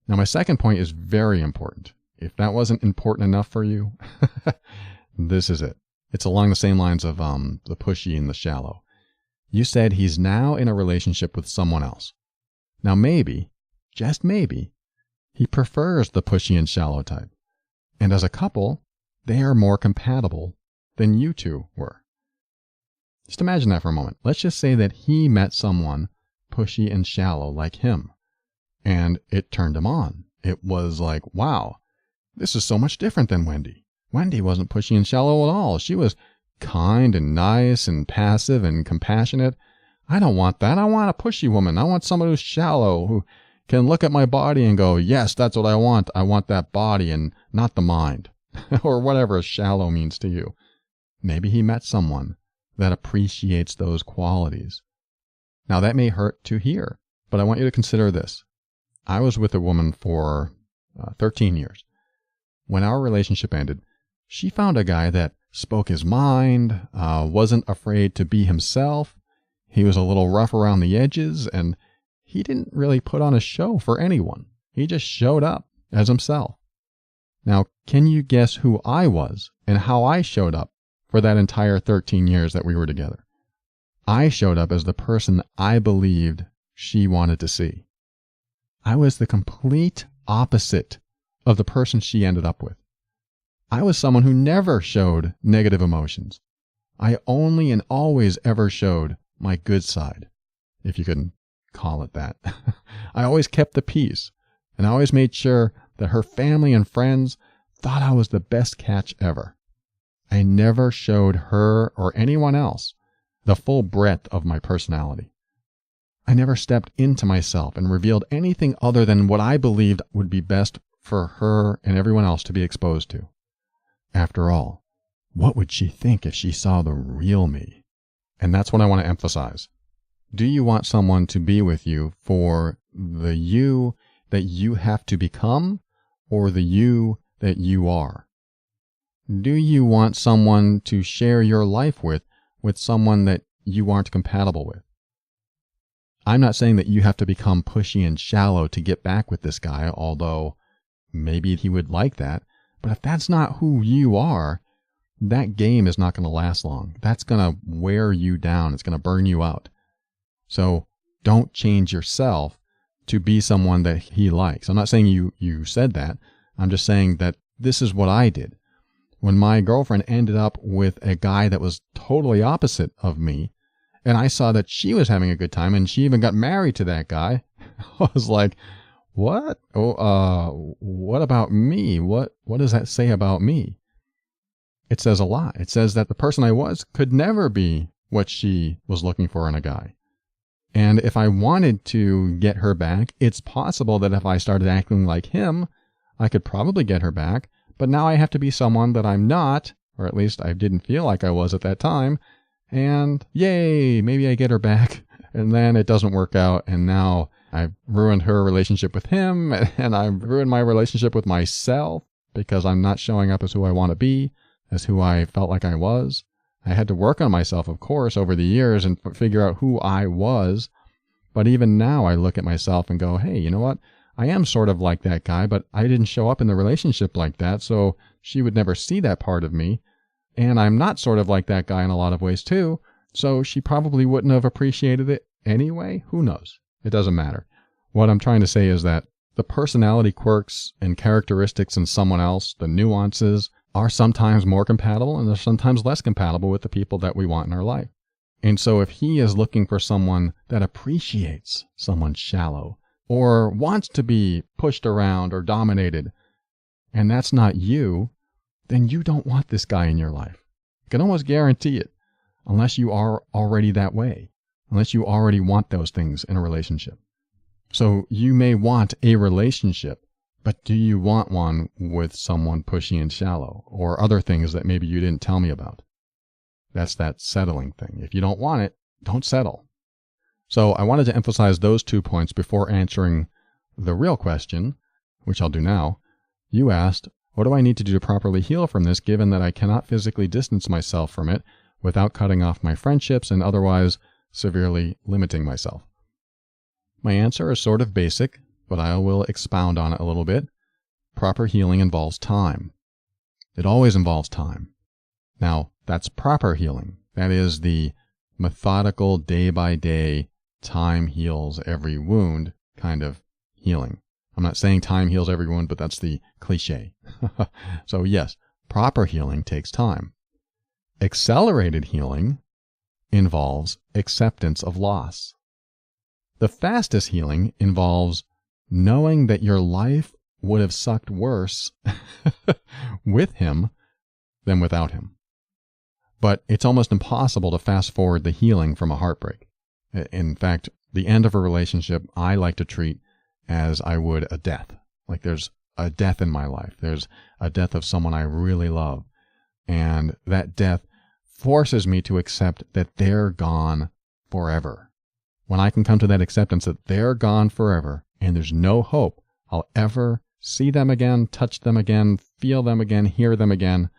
A: Now, my second point is very important. If that wasn't important enough for you, this is it. It's along the same lines of the pushy and the shallow. You said he's now in a relationship with someone else. Now maybe, just maybe, he prefers the pushy and shallow type. And as a couple, they are more compatible than you two were. Just imagine that for a moment. Let's just say that he met someone pushy and shallow like him. And it turned him on. It was like, wow, this is so much different than Wendy. Wendy wasn't pushy and shallow at all. She was kind and nice and passive and compassionate. I don't want that. I want a pushy woman. I want somebody who's shallow, who can look at my body and go, yes, that's what I want. I want that body and not the mind. Or whatever shallow means to you. Maybe he met someone that appreciates those qualities. Now that may hurt to hear, but I want you to consider this. I was with a woman for 13 years. When our relationship ended, she found a guy that spoke his mind, wasn't afraid to be himself. He was a little rough around the edges, and he didn't really put on a show for anyone. He just showed up as himself. Now, can you guess who I was and how I showed up for that entire 13 years that we were together? I showed up as the person I believed she wanted to see. I was the complete opposite of the person she ended up with. I was someone who never showed negative emotions. I only and always ever showed my good side, if you can call it that. I always kept the peace, and I always made sure that her family and friends thought I was the best catch ever. I never showed her or anyone else the full breadth of my personality. I never stepped into myself and revealed anything other than what I believed would be best for her and everyone else to be exposed to. After all, what would she think if she saw the real me? And that's what I want to emphasize. Do you want someone to be with you for the you that you have to become, or the you that you are? Do you want someone to share your life with someone that you aren't compatible with? I'm not saying that you have to become pushy and shallow to get back with this guy, although maybe he would like that. But if that's not who you are, that game is not going to last long. That's going to wear you down. It's going to burn you out. So don't change yourself to be someone that he likes. I'm not saying you said that. I'm just saying that this is what I did. When my girlfriend ended up with a guy that was totally opposite of me, and I saw that she was having a good time, and she even got married to that guy, I was like, what? What about me? What does that say about me? It says a lot. It says that the person I was could never be what she was looking for in a guy. And if I wanted to get her back, it's possible that if I started acting like him, I could probably get her back. But now I have to be someone that I'm not, or at least I didn't feel like I was at that time. And yay, maybe I get her back. And then it doesn't work out. And now I've ruined her relationship with him, and I've ruined my relationship with myself because I'm not showing up as who I want to be, as who I felt like I was. I had to work on myself, of course, over the years and figure out who I was. But even now I look at myself and go, hey, you know what? I am sort of like that guy, but I didn't show up in the relationship like that, so she would never see that part of me. And I'm not sort of like that guy in a lot of ways too, so she probably wouldn't have appreciated it anyway. Who knows? It doesn't matter. What I'm trying to say is that the personality quirks and characteristics in someone else, the nuances, are sometimes more compatible and they're sometimes less compatible with the people that we want in our life. And so if he is looking for someone that appreciates someone shallow or wants to be pushed around or dominated, and that's not you, then you don't want this guy in your life. I can almost guarantee it, unless you are already that way, unless you already want those things in a relationship. So you may want a relationship, but do you want one with someone pushy and shallow or other things that maybe you didn't tell me about? That's that settling thing. If you don't want it, don't settle. So I wanted to emphasize those 2 points before answering the real question, which I'll do now. You asked, what do I need to do to properly heal from this, given that I cannot physically distance myself from it without cutting off my friendships and otherwise severely limiting myself? My answer is sort of basic, but I will expound on it a little bit. Proper healing involves time. It always involves time. Now, that's proper healing. That is the methodical, day-by-day, time heals every wound kind of healing. I'm not saying time heals every wound, but that's the cliche. So yes, proper healing takes time. Accelerated healing involves acceptance of loss. The fastest healing involves knowing that your life would have sucked worse with him than without him. But it's almost impossible to fast forward the healing from a heartbreak. In fact, the end of a relationship I like to treat as I would a death. Like there's a death in my life. There's a death of someone I really love. And that death forces me to accept that they're gone forever. When I can come to that acceptance that they're gone forever and there's no hope I'll ever see them again, touch them again, feel them again, hear them again,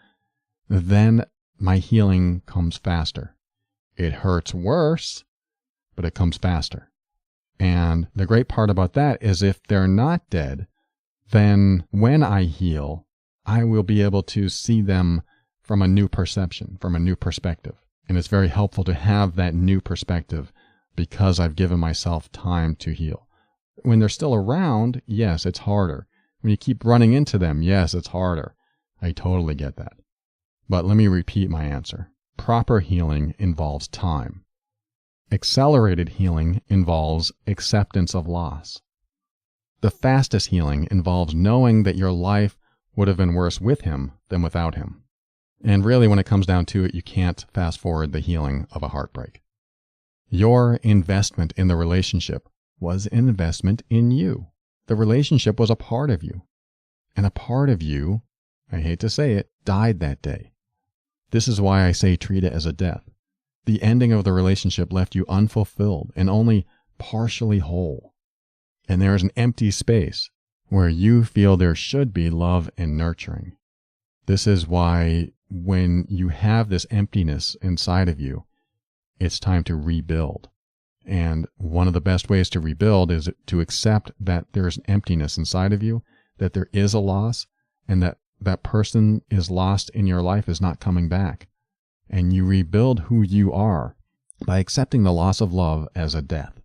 A: then my healing comes faster. It hurts worse, but it comes faster. And the great part about that is if they're not dead, then when I heal, I will be able to see them from a new perception, from a new perspective. And it's very helpful to have that new perspective because I've given myself time to heal. When they're still around, yes, it's harder. When you keep running into them, yes, it's harder. I totally get that. But let me repeat my answer. Proper healing involves time. Accelerated healing involves acceptance of loss. The fastest healing involves knowing that your life would have been worse with him than without him. And really, when it comes down to it, you can't fast forward the healing of a heartbreak. Your investment in the relationship was an investment in you. The relationship was a part of you. And a part of you, I hate to say it, died that day. This is why I say treat it as a death. The ending of the relationship left you unfulfilled and only partially whole. And there is an empty space where you feel there should be love and nurturing. This is why when you have this emptiness inside of you, it's time to rebuild. And one of the best ways to rebuild is to accept that there's an emptiness inside of you, that there is a loss, and that that person is lost in your life, is not coming back. And you rebuild who you are by accepting the loss of love as a death.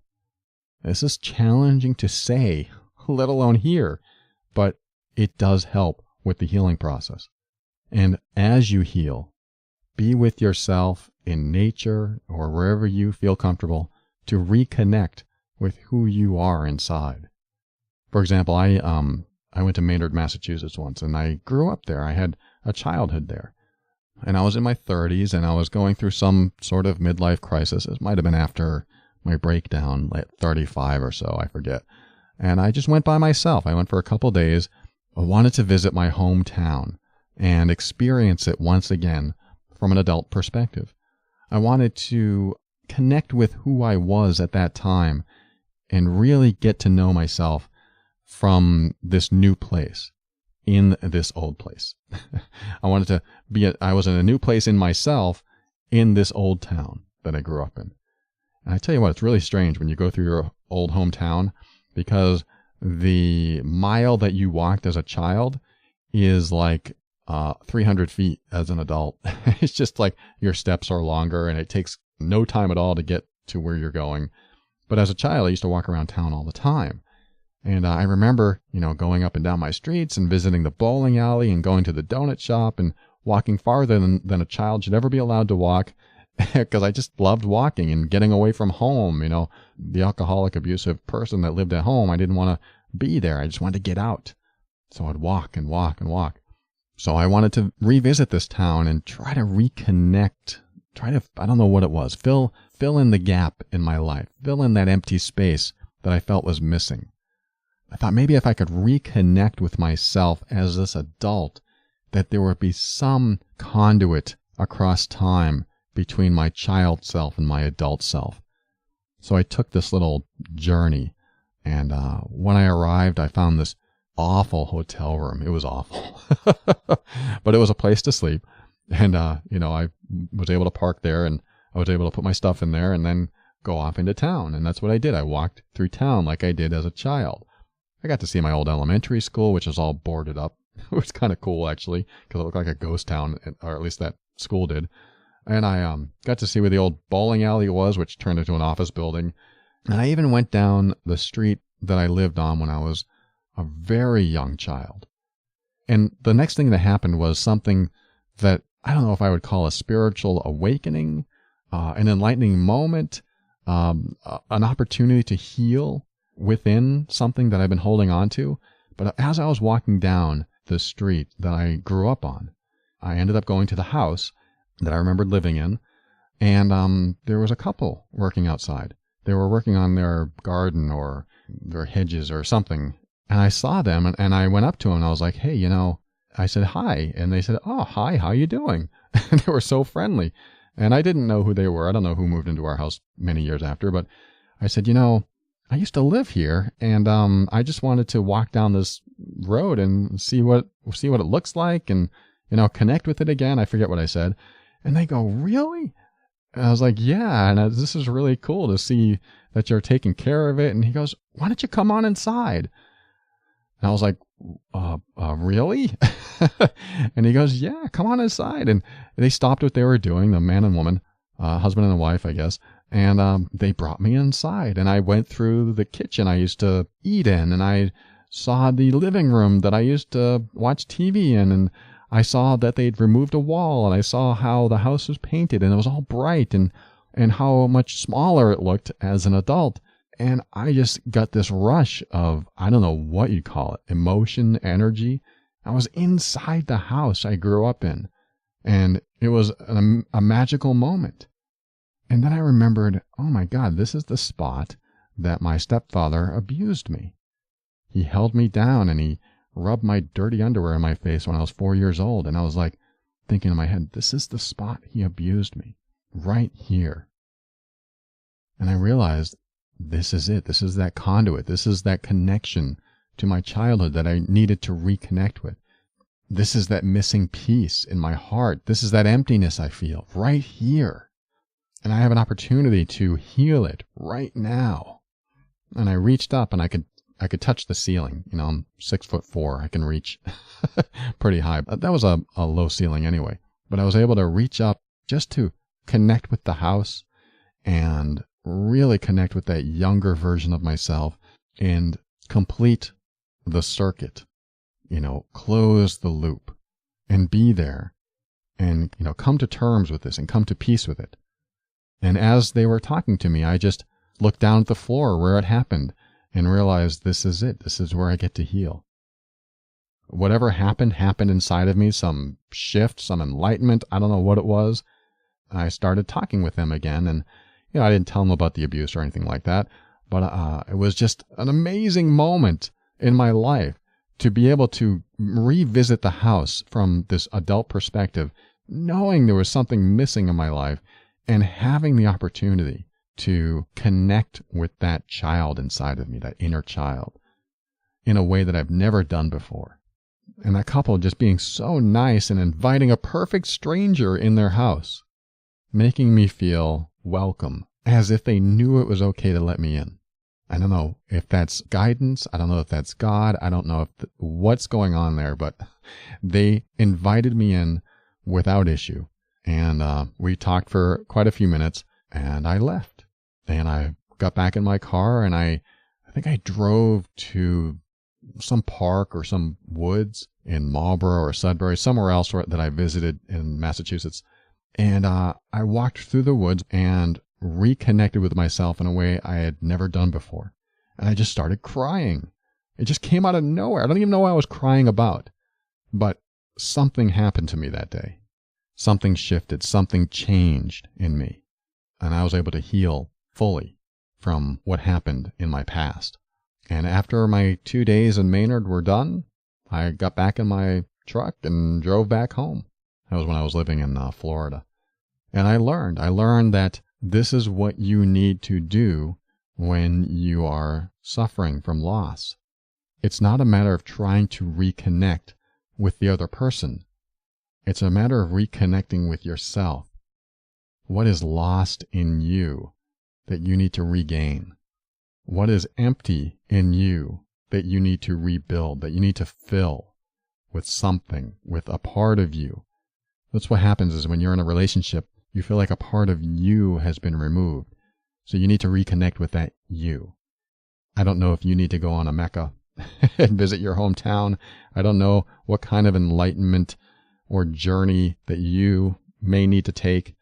A: This is challenging to say, let alone hear, but it does help with the healing process. And as you heal, be with yourself in nature or wherever you feel comfortable to reconnect with who you are inside. For example, I went to Maynard, Massachusetts once, and I grew up there. I had a childhood there. And I was in my 30s, and I was going through some sort of midlife crisis. It might have been after my breakdown at 35 or so, I forget. And I just went by myself. I went for a couple days. I wanted to visit my hometown and experience it once again from an adult perspective. I wanted to connect with who I was at that time and really get to know myself from this new place in this old place. I wanted to I was in a new place in myself in this old town that I grew up in. And I tell you what, it's really strange when you go through your old hometown, because the mile that you walked as a child is like 300 feet as an adult. It's just like your steps are longer and it takes no time at all to get to where you're going. But as a child, I used to walk around town all the time. And I remember, going up and down my streets and visiting the bowling alley and going to the donut shop and walking farther than a child should ever be allowed to walk, because I just loved walking and getting away from home. The alcoholic, abusive person that lived at home, I didn't want to be there. I just wanted to get out. So I'd walk and walk and walk. So I wanted to revisit this town and try to reconnect, I don't know what it was, fill in the gap in my life, fill in that empty space that I felt was missing. I thought maybe if I could reconnect with myself as this adult, that there would be some conduit across time between my child self and my adult self. So I took this little journey, and when I arrived, I found this awful hotel room. It was awful, but it was a place to sleep. And, I was able to park there, and I was able to put my stuff in there and then go off into town. And that's what I did. I walked through town like I did as a child. I got to see my old elementary school, which is all boarded up. It was kind of cool, actually, because it looked like a ghost town, or at least that school did. And I got to see where the old bowling alley was, which turned into an office building. And I even went down the street that I lived on when I was a very young child. And the next thing that happened was something that I don't know if I would call a spiritual awakening, an enlightening moment, an opportunity to heal within something that I've been holding on to. But as I was walking down the street that I grew up on, I ended up going to the house that I remembered living in, and there was a couple working outside. They were working on their garden or their hedges or something, and I saw them, and I went up to them, and I was like, hey, I said hi, and they said, oh, hi, how you doing? And they were so friendly, and I didn't know who they were. I don't know who moved into our house many years after, but I said, I used to live here, and I just wanted to walk down this road and see what it looks like, and connect with it again. I forget what I said. And they go, really? And I was like, yeah. And this is really cool to see that you're taking care of it. And he goes, why don't you come on inside? And I was like, really? And he goes, yeah, come on inside. And they stopped what they were doing, the man and woman, husband and wife, I guess. And they brought me inside, and I went through the kitchen I used to eat in, and I saw the living room that I used to watch TV in, and I saw that they'd removed a wall, and I saw how the house was painted, and it was all bright, and how much smaller it looked as an adult. And I just got this rush of, I don't know what you'd call it, emotion, energy. I was inside the house I grew up in, and it was a magical moment. And then I remembered, oh my God, this is the spot that my stepfather abused me. He held me down and he rubbed my dirty underwear in my face when I was 4 years old. And I was like thinking in my head, this is the spot he abused me, right here. And I realized this is it. This is that conduit. This is that connection to my childhood that I needed to reconnect with. This is that missing piece in my heart. This is that emptiness I feel right here. And I have an opportunity to heal it right now. And I reached up and I could touch the ceiling. You know, I'm 6'4". I can reach pretty high. That was a low ceiling anyway. But I was able to reach up just to connect with the house and really connect with that younger version of myself and complete the circuit, you know, close the loop and be there and, you know, come to terms with this and come to peace with it. And as they were talking to me, I just looked down at the floor where it happened and realized this is it. This is where I get to heal. Whatever happened inside of me, some shift, some enlightenment. I don't know what it was. I started talking with them again. And, you know, I didn't tell them about the abuse or anything like that. But it was just an amazing moment in my life to be able to revisit the house from this adult perspective, knowing there was something missing in my life, and having the opportunity to connect with that child inside of me, that inner child, in a way that I've never done before. And that couple just being so nice and inviting a perfect stranger in their house, making me feel welcome, as if they knew it was okay to let me in. I don't know if that's guidance. I don't know if that's God. I don't know what's going on there, but they invited me in without issue. And we talked for quite a few minutes, and I left. And I got back in my car, and I think I drove to some park or some woods in Marlborough or Sudbury, somewhere else that I visited in Massachusetts. And I walked through the woods and reconnected with myself in a way I had never done before. And I just started crying. It just came out of nowhere. I don't even know what I was crying about. But something happened to me that day. Something shifted, something changed in me, and I was able to heal fully from what happened in my past. And after my 2 days in Maynard were done, I got back in my truck and drove back home. That was when I was living in Florida. And I learned that this is what you need to do when you are suffering from loss. It's not a matter of trying to reconnect with the other person. It's a matter of reconnecting with yourself. What is lost in you that you need to regain? What is empty in you that you need to rebuild, that you need to fill with something, with a part of you? That's what happens is when you're in a relationship, you feel like a part of you has been removed. So you need to reconnect with that you. I don't know if you need to go on a Mecca and visit your hometown. I don't know what kind of enlightenment or journey that you may need to take,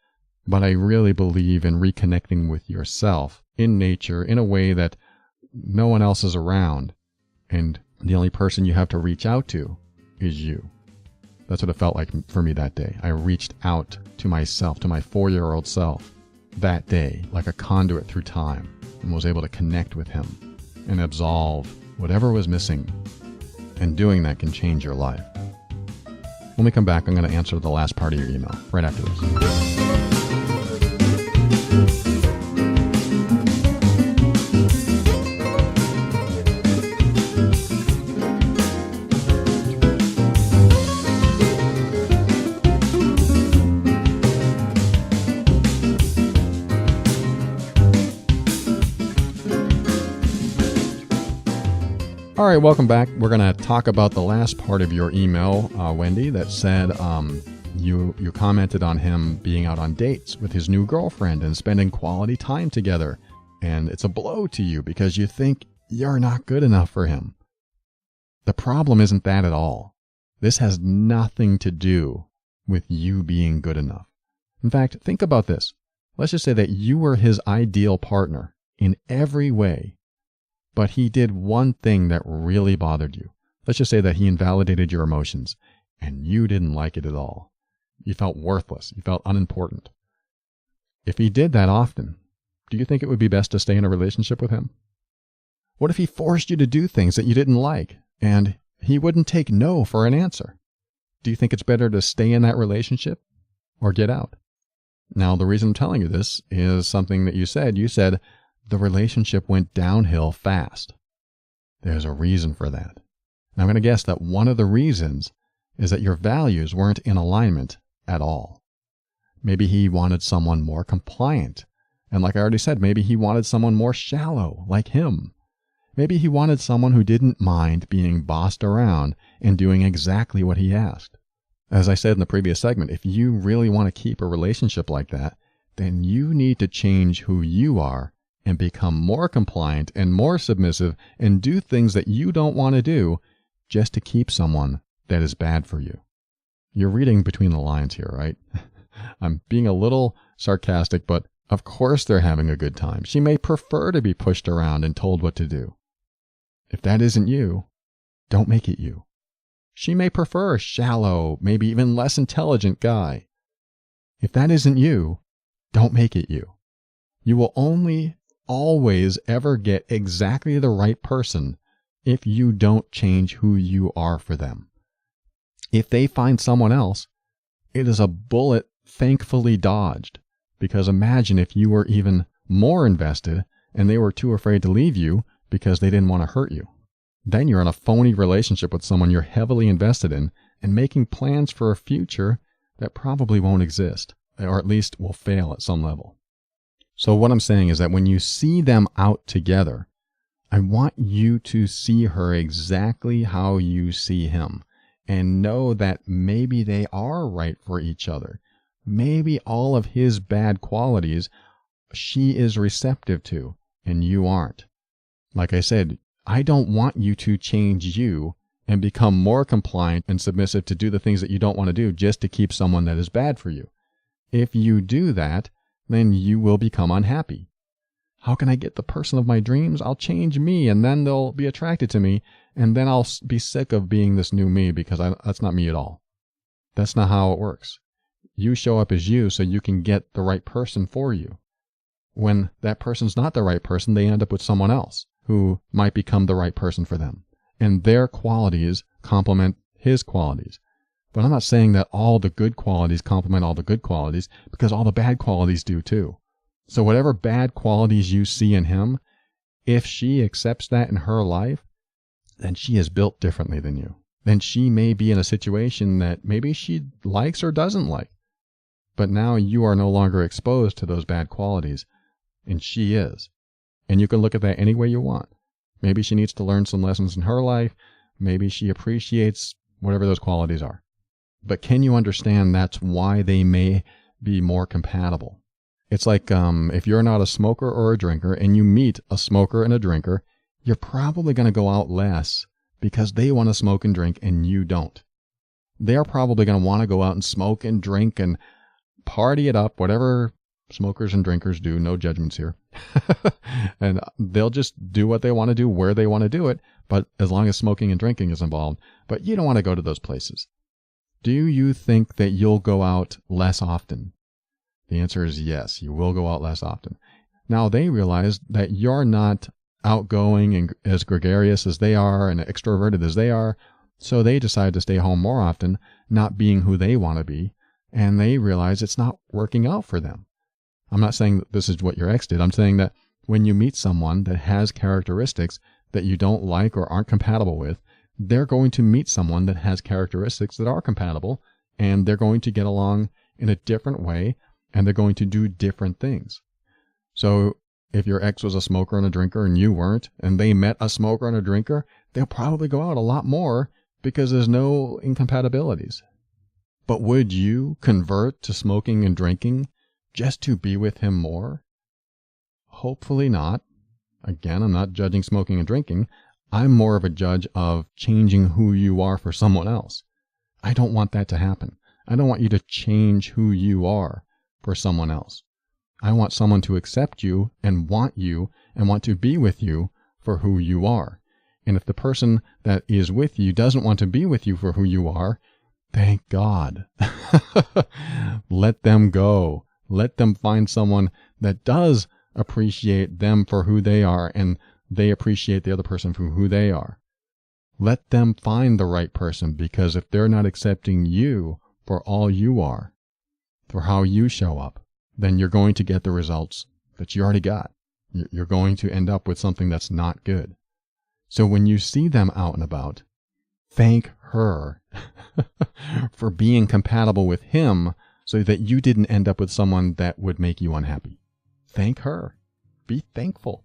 A: but I really believe in reconnecting with yourself in nature in a way that no one else is around, and the only person you have to reach out to is you. That's what it felt like for me that day. I reached out to myself, to my 4-year-old self that day, like a conduit through time, and was able to connect with him and absolve whatever was missing. And doing that can change your life. When we come back, I'm going to answer the last part of your email right after this. All right, welcome back. We're going to talk about the last part of your email, Wendy, that said you commented on him being out on dates with his new girlfriend and spending quality time together. And it's a blow to you because you think you're not good enough for him. The problem isn't that at all. This has nothing to do with you being good enough. In fact, think about this. Let's just say that you were his ideal partner in every way, but he did one thing that really bothered you. Let's just say that he invalidated your emotions and you didn't like it at all. You felt worthless. You felt unimportant. If he did that often, do you think it would be best to stay in a relationship with him? What if he forced you to do things that you didn't like and he wouldn't take no for an answer? Do you think it's better to stay in that relationship or get out? Now, the reason I'm telling you this is something that you said. You said the relationship went downhill fast. There's a reason for that. And I'm going to guess that one of the reasons is that your values weren't in alignment at all. Maybe he wanted someone more compliant. And like I already said, maybe he wanted someone more shallow, like him. Maybe he wanted someone who didn't mind being bossed around and doing exactly what he asked. As I said in the previous segment, if you really want to keep a relationship like that, then you need to change who you are and become more compliant and more submissive and do things that you don't want to do just to keep someone that is bad for you. You're reading between the lines here, right? I'm being a little sarcastic, but of course they're having a good time. She may prefer to be pushed around and told what to do. If that isn't you, don't make it you. She may prefer a shallow, maybe even less intelligent guy. If that isn't you, don't make it you. You will only always ever get exactly the right person if you don't change who you are for them. If they find someone else, it is a bullet thankfully dodged. Because imagine if you were even more invested and they were too afraid to leave you because they didn't want to hurt you. Then you're in a phony relationship with someone you're heavily invested in and making plans for a future that probably won't exist, or at least will fail at some level. So what I'm saying is that when you see them out together, I want you to see her exactly how you see him and know that maybe they are right for each other. Maybe all of his bad qualities she is receptive to and you aren't. Like I said, I don't want you to change you and become more compliant and submissive to do the things that you don't want to do just to keep someone that is bad for you. If you do that, then you will become unhappy. How can I get the person of my dreams? I'll change me and then they'll be attracted to me and then I'll be sick of being this new me because that's not me at all. That's not how it works. You show up as you so you can get the right person for you. When that person's not the right person, they end up with someone else who might become the right person for them. And their qualities complement his qualities. But I'm not saying that all the good qualities complement all the good qualities, because all the bad qualities do too. So whatever bad qualities you see in him, if she accepts that in her life, then she is built differently than you. Then she may be in a situation that maybe she likes or doesn't like. But now you are no longer exposed to those bad qualities, and she is. And you can look at that any way you want. Maybe she needs to learn some lessons in her life. Maybe she appreciates whatever those qualities are. But can you understand that's why they may be more compatible? It's like if you're not a smoker or a drinker and you meet a smoker and a drinker, you're probably going to go out less because they want to smoke and drink and you don't. They're probably going to want to go out and smoke and drink and party it up, whatever smokers and drinkers do, no judgments here. And they'll just do what they want to do where they want to do it, but as long as smoking and drinking is involved. But you don't want to go to those places. Do you think that you'll go out less often? The answer is yes, you will go out less often. Now they realize that you're not outgoing and as gregarious as they are and extroverted as they are, so they decide to stay home more often, not being who they want to be, and they realize it's not working out for them. I'm not saying that this is what your ex did. I'm saying that when you meet someone that has characteristics that you don't like or aren't compatible with, they're going to meet someone that has characteristics that are compatible, and they're going to get along in a different way, and they're going to do different things. So if your ex was a smoker and a drinker and you weren't, and they met a smoker and a drinker, they'll probably go out a lot more because there's no incompatibilities. But would you convert to smoking and drinking just to be with him more? Hopefully not. Again, I'm not judging smoking and drinking. I'm more of a judge of changing who you are for someone else. I don't want that to happen. I don't want you to change who you are for someone else. I want someone to accept you and want to be with you for who you are. And if the person that is with you doesn't want to be with you for who you are, thank God. Let them go. Let them find someone that does appreciate them for who they are and they appreciate the other person for who they are. Let them find the right person, because if they're not accepting you for all you are, for how you show up, then you're going to get the results that you already got. You're going to end up with something that's not good. So when you see them out and about, thank her for being compatible with him so that you didn't end up with someone that would make you unhappy. Thank her. Be thankful.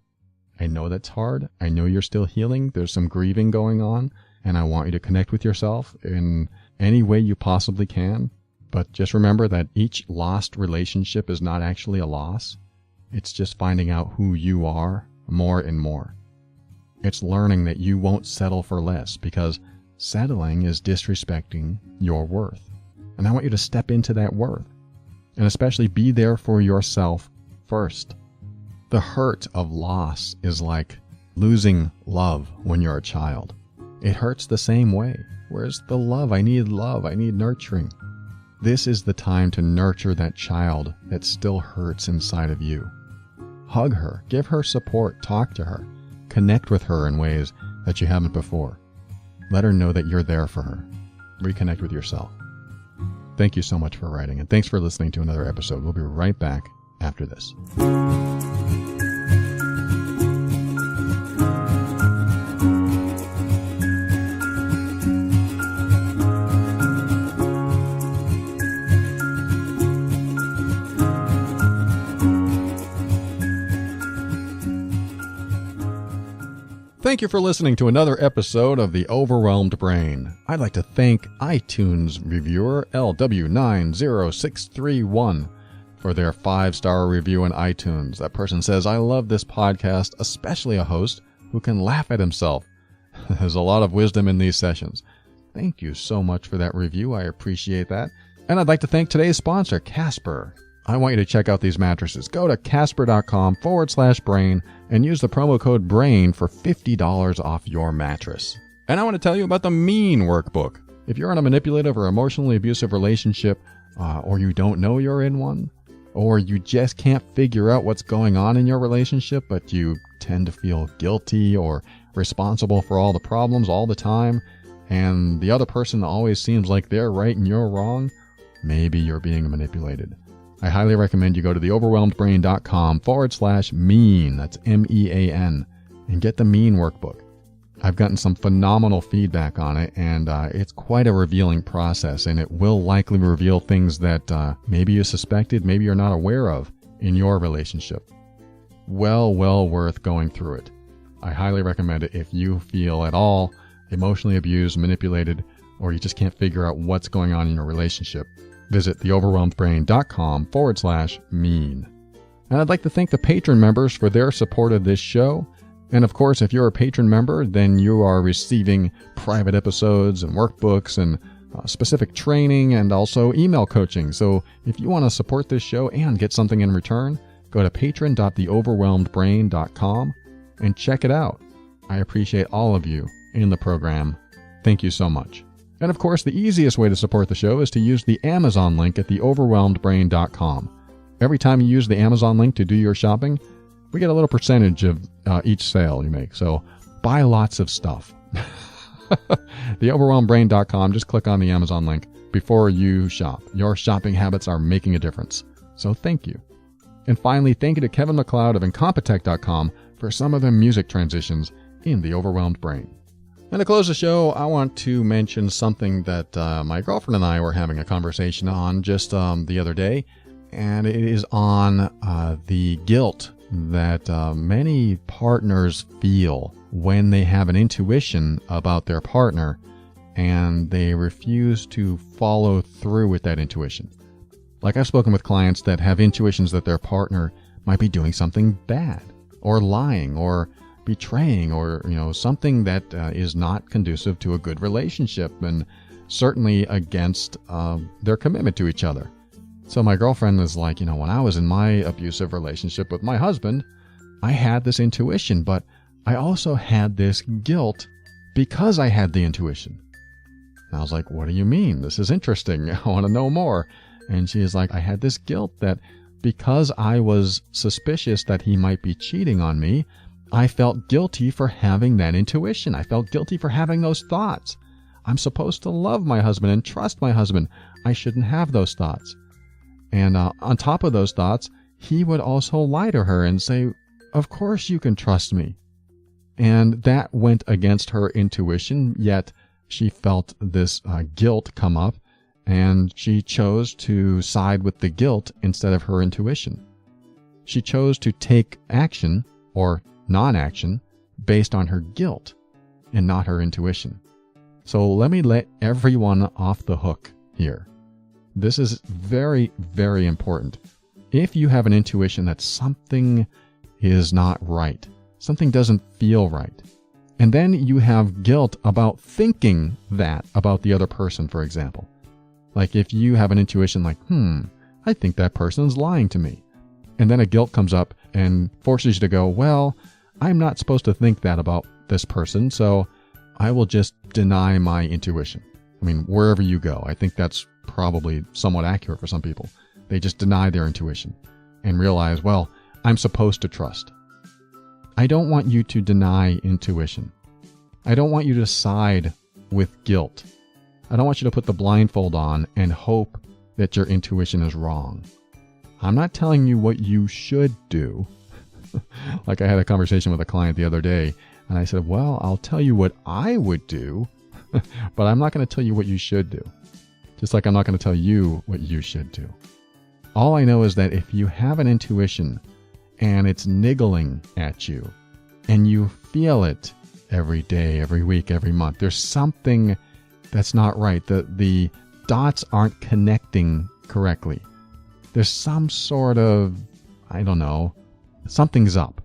A: I know that's hard. I know you're still healing. There's some grieving going on, and I want you to connect with yourself in any way you possibly can. But just remember that each lost relationship is not actually a loss. It's just finding out who you are more and more. It's learning that you won't settle for less, because settling is disrespecting your worth. And I want you to step into that worth, and especially be there for yourself first. The hurt of loss is like losing love when you're a child. It hurts the same way. Where's the love? I need nurturing. This is the time to nurture that child that still hurts inside of you. Hug her, give her support, talk to her, connect with her in ways that you haven't before. Let her know that you're there for her. Reconnect with yourself. Thank you so much for writing, and thanks for listening to another episode. We'll be right back after this. Thank you for listening to another episode of The Overwhelmed Brain. I'd like to thank iTunes reviewer LW90631 for their 5-star review in iTunes. That person says, "I love this podcast, especially a host who can laugh at himself. There's a lot of wisdom in these sessions." Thank you so much for that review. I appreciate that. And I'd like to thank today's sponsor, Casper. I want you to check out these mattresses. Go to casper.com/brain and use the promo code BRAIN for $50 off your mattress. And I want to tell you about the Mean Workbook. If you're in a manipulative or emotionally abusive relationship, or you don't know you're in one, or you just can't figure out what's going on in your relationship, but you tend to feel guilty or responsible for all the problems all the time, and the other person always seems like they're right and you're wrong, maybe you're being manipulated. I highly recommend you go to theoverwhelmedbrain.com/mean, that's MEAN, and get the Mean Workbook. I've gotten some phenomenal feedback on it, and it's quite a revealing process, and it will likely reveal things that maybe you suspected, maybe you're not aware of in your relationship. Well worth going through it. I highly recommend it if you feel at all emotionally abused, manipulated, or you just can't figure out what's going on in your relationship. Visit theoverwhelmedbrain.com/mean. And I'd like to thank the patron members for their support of this show. And of course, if you're a patron member, then you are receiving private episodes and workbooks and specific training and also email coaching. So if you want to support this show and get something in return, go to patron.theoverwhelmedbrain.com and check it out. I appreciate all of you in the program. Thank you so much. And of course, the easiest way to support the show is to use the Amazon link at theoverwhelmedbrain.com. Every time you use the Amazon link to do your shopping, we get a little percentage of each sale you make. So buy lots of stuff. Theoverwhelmedbrain.com, just click on the Amazon link before you shop. Your shopping habits are making a difference. So thank you. And finally, thank you to Kevin McLeod of Incompetech.com for some of the music transitions in The Overwhelmed Brain. And to close the show, I want to mention something that my girlfriend and I were having a conversation on just the other day, and it is on the guilt that many partners feel when they have an intuition about their partner and they refuse to follow through with that intuition. Like, I've spoken with clients that have intuitions that their partner might be doing something bad or lying or betraying or, something that is not conducive to a good relationship and certainly against their commitment to each other. So my girlfriend is like, when I was in my abusive relationship with my husband, I had this intuition, but I also had this guilt because I had the intuition. And I was like, what do you mean? This is interesting. I want to know more. And she is like, I had this guilt that because I was suspicious that he might be cheating on me, I felt guilty for having that intuition. I felt guilty for having those thoughts. I'm supposed to love my husband and trust my husband. I shouldn't have those thoughts. And on top of those thoughts, he would also lie to her and say, of course you can trust me. And that went against her intuition, yet she felt this guilt come up, and she chose to side with the guilt instead of her intuition. She chose to take action or non-action based on her guilt and not her intuition. So let me let everyone off the hook here. This is very, very important. If you have an intuition that something is not right, something doesn't feel right, and then you have guilt about thinking that about the other person, for example. Like if you have an intuition like, I think that person's lying to me. And then a guilt comes up and forces you to go, well, I'm not supposed to think that about this person, so I will just deny my intuition. I mean, wherever you go, I think that's probably somewhat accurate for some people. They just deny their intuition and realize, well, I'm supposed to trust. I don't want you to deny intuition. I don't want you to side with guilt. I don't want you to put the blindfold on and hope that your intuition is wrong. I'm not telling you what you should do. Like I had a conversation with a client the other day, and I said, well, I'll tell you what I would do, but I'm not going to tell you what you should do. Just like I'm not going to tell you what you should do. All I know is that if you have an intuition and it's niggling at you, and you feel it every day, every week, every month, there's something that's not right. The dots aren't connecting correctly. There's some sort of, something's up.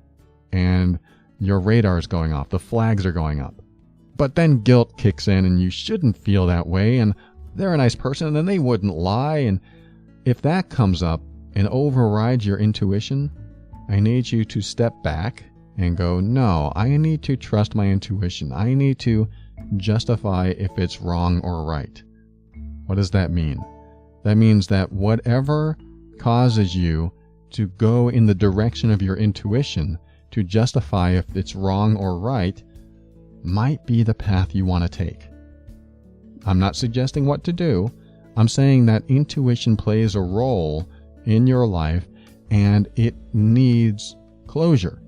A: And your radar is going off. The flags are going up. But then guilt kicks in and you shouldn't feel that way. And they're a nice person and then they wouldn't lie. And if that comes up and overrides your intuition, I need you to step back and go, no, I need to trust my intuition. I need to justify if it's wrong or right. What does that mean? That means that whatever causes you to go in the direction of your intuition to justify if it's wrong or right might be the path you want to take. I'm not suggesting what to do. I'm saying that intuition plays a role in your life and it needs closure.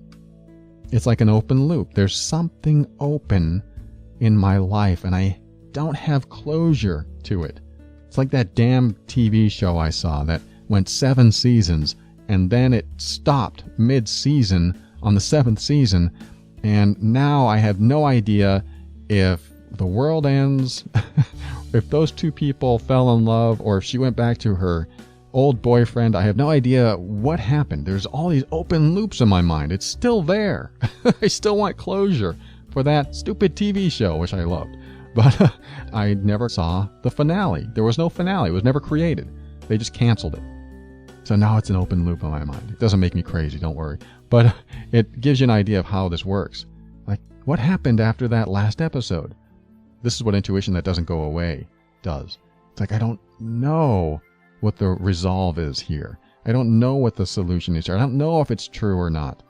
A: It's like an open loop. There's something open in my life and I don't have closure to it. It's like that damn TV show I saw that went 7 seasons and then it stopped mid-season on the 7th season, and now I have no idea if the world ends, if those two people fell in love, or if she went back to her old boyfriend. I have no idea what happened. There's all these open loops in my mind. It's still there. I still want closure for that stupid TV show, which I loved. But I never saw the finale. There was no finale. It was never created. They just canceled it. So now it's an open loop in my mind. It doesn't make me crazy, don't worry. But it gives you an idea of how this works. Like, what happened after that last episode? This is what intuition that doesn't go away does. It's like, I don't know what the resolve is here. I don't know what the solution is here. I don't know if it's true or not.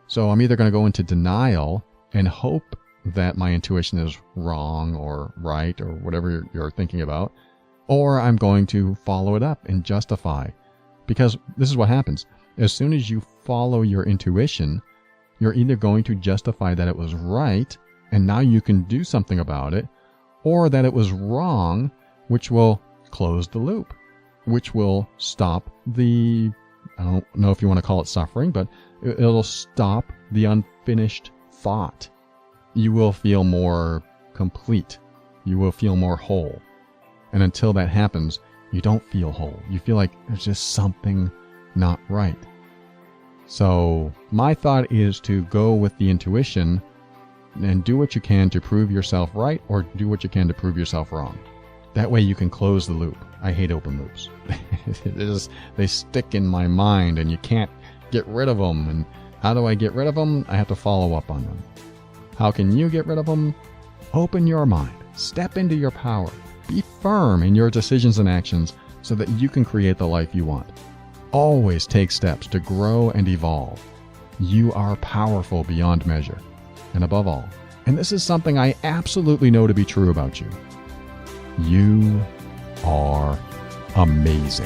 A: So I'm either going to go into denial and hope that my intuition is wrong or right or whatever you're thinking about, or I'm going to follow it up and justify. Because this is what happens. As soon as you follow your intuition, you're either going to justify that it was right, and now you can do something about it, or that it was wrong, which will close the loop, which will stop the, I don't know if you want to call it suffering, but it'll stop the unfinished thought. you will feel more complete. You will feel more whole. And until that happens, you don't feel whole. You feel like there's just something not right. So my thought is to go with the intuition and do what you can to prove yourself right, or do what you can to prove yourself wrong. That way you can close the loop. I hate open loops. They stick in my mind and you can't get rid of them. And how do I get rid of them? I have to follow up on them. How can you get rid of them? Open your mind. Step into your power. Be firm in your decisions and actions so that you can create the life you want. Always take steps to grow and evolve. You are powerful beyond measure. And above all, and this is something I absolutely know to be true about you, you are amazing.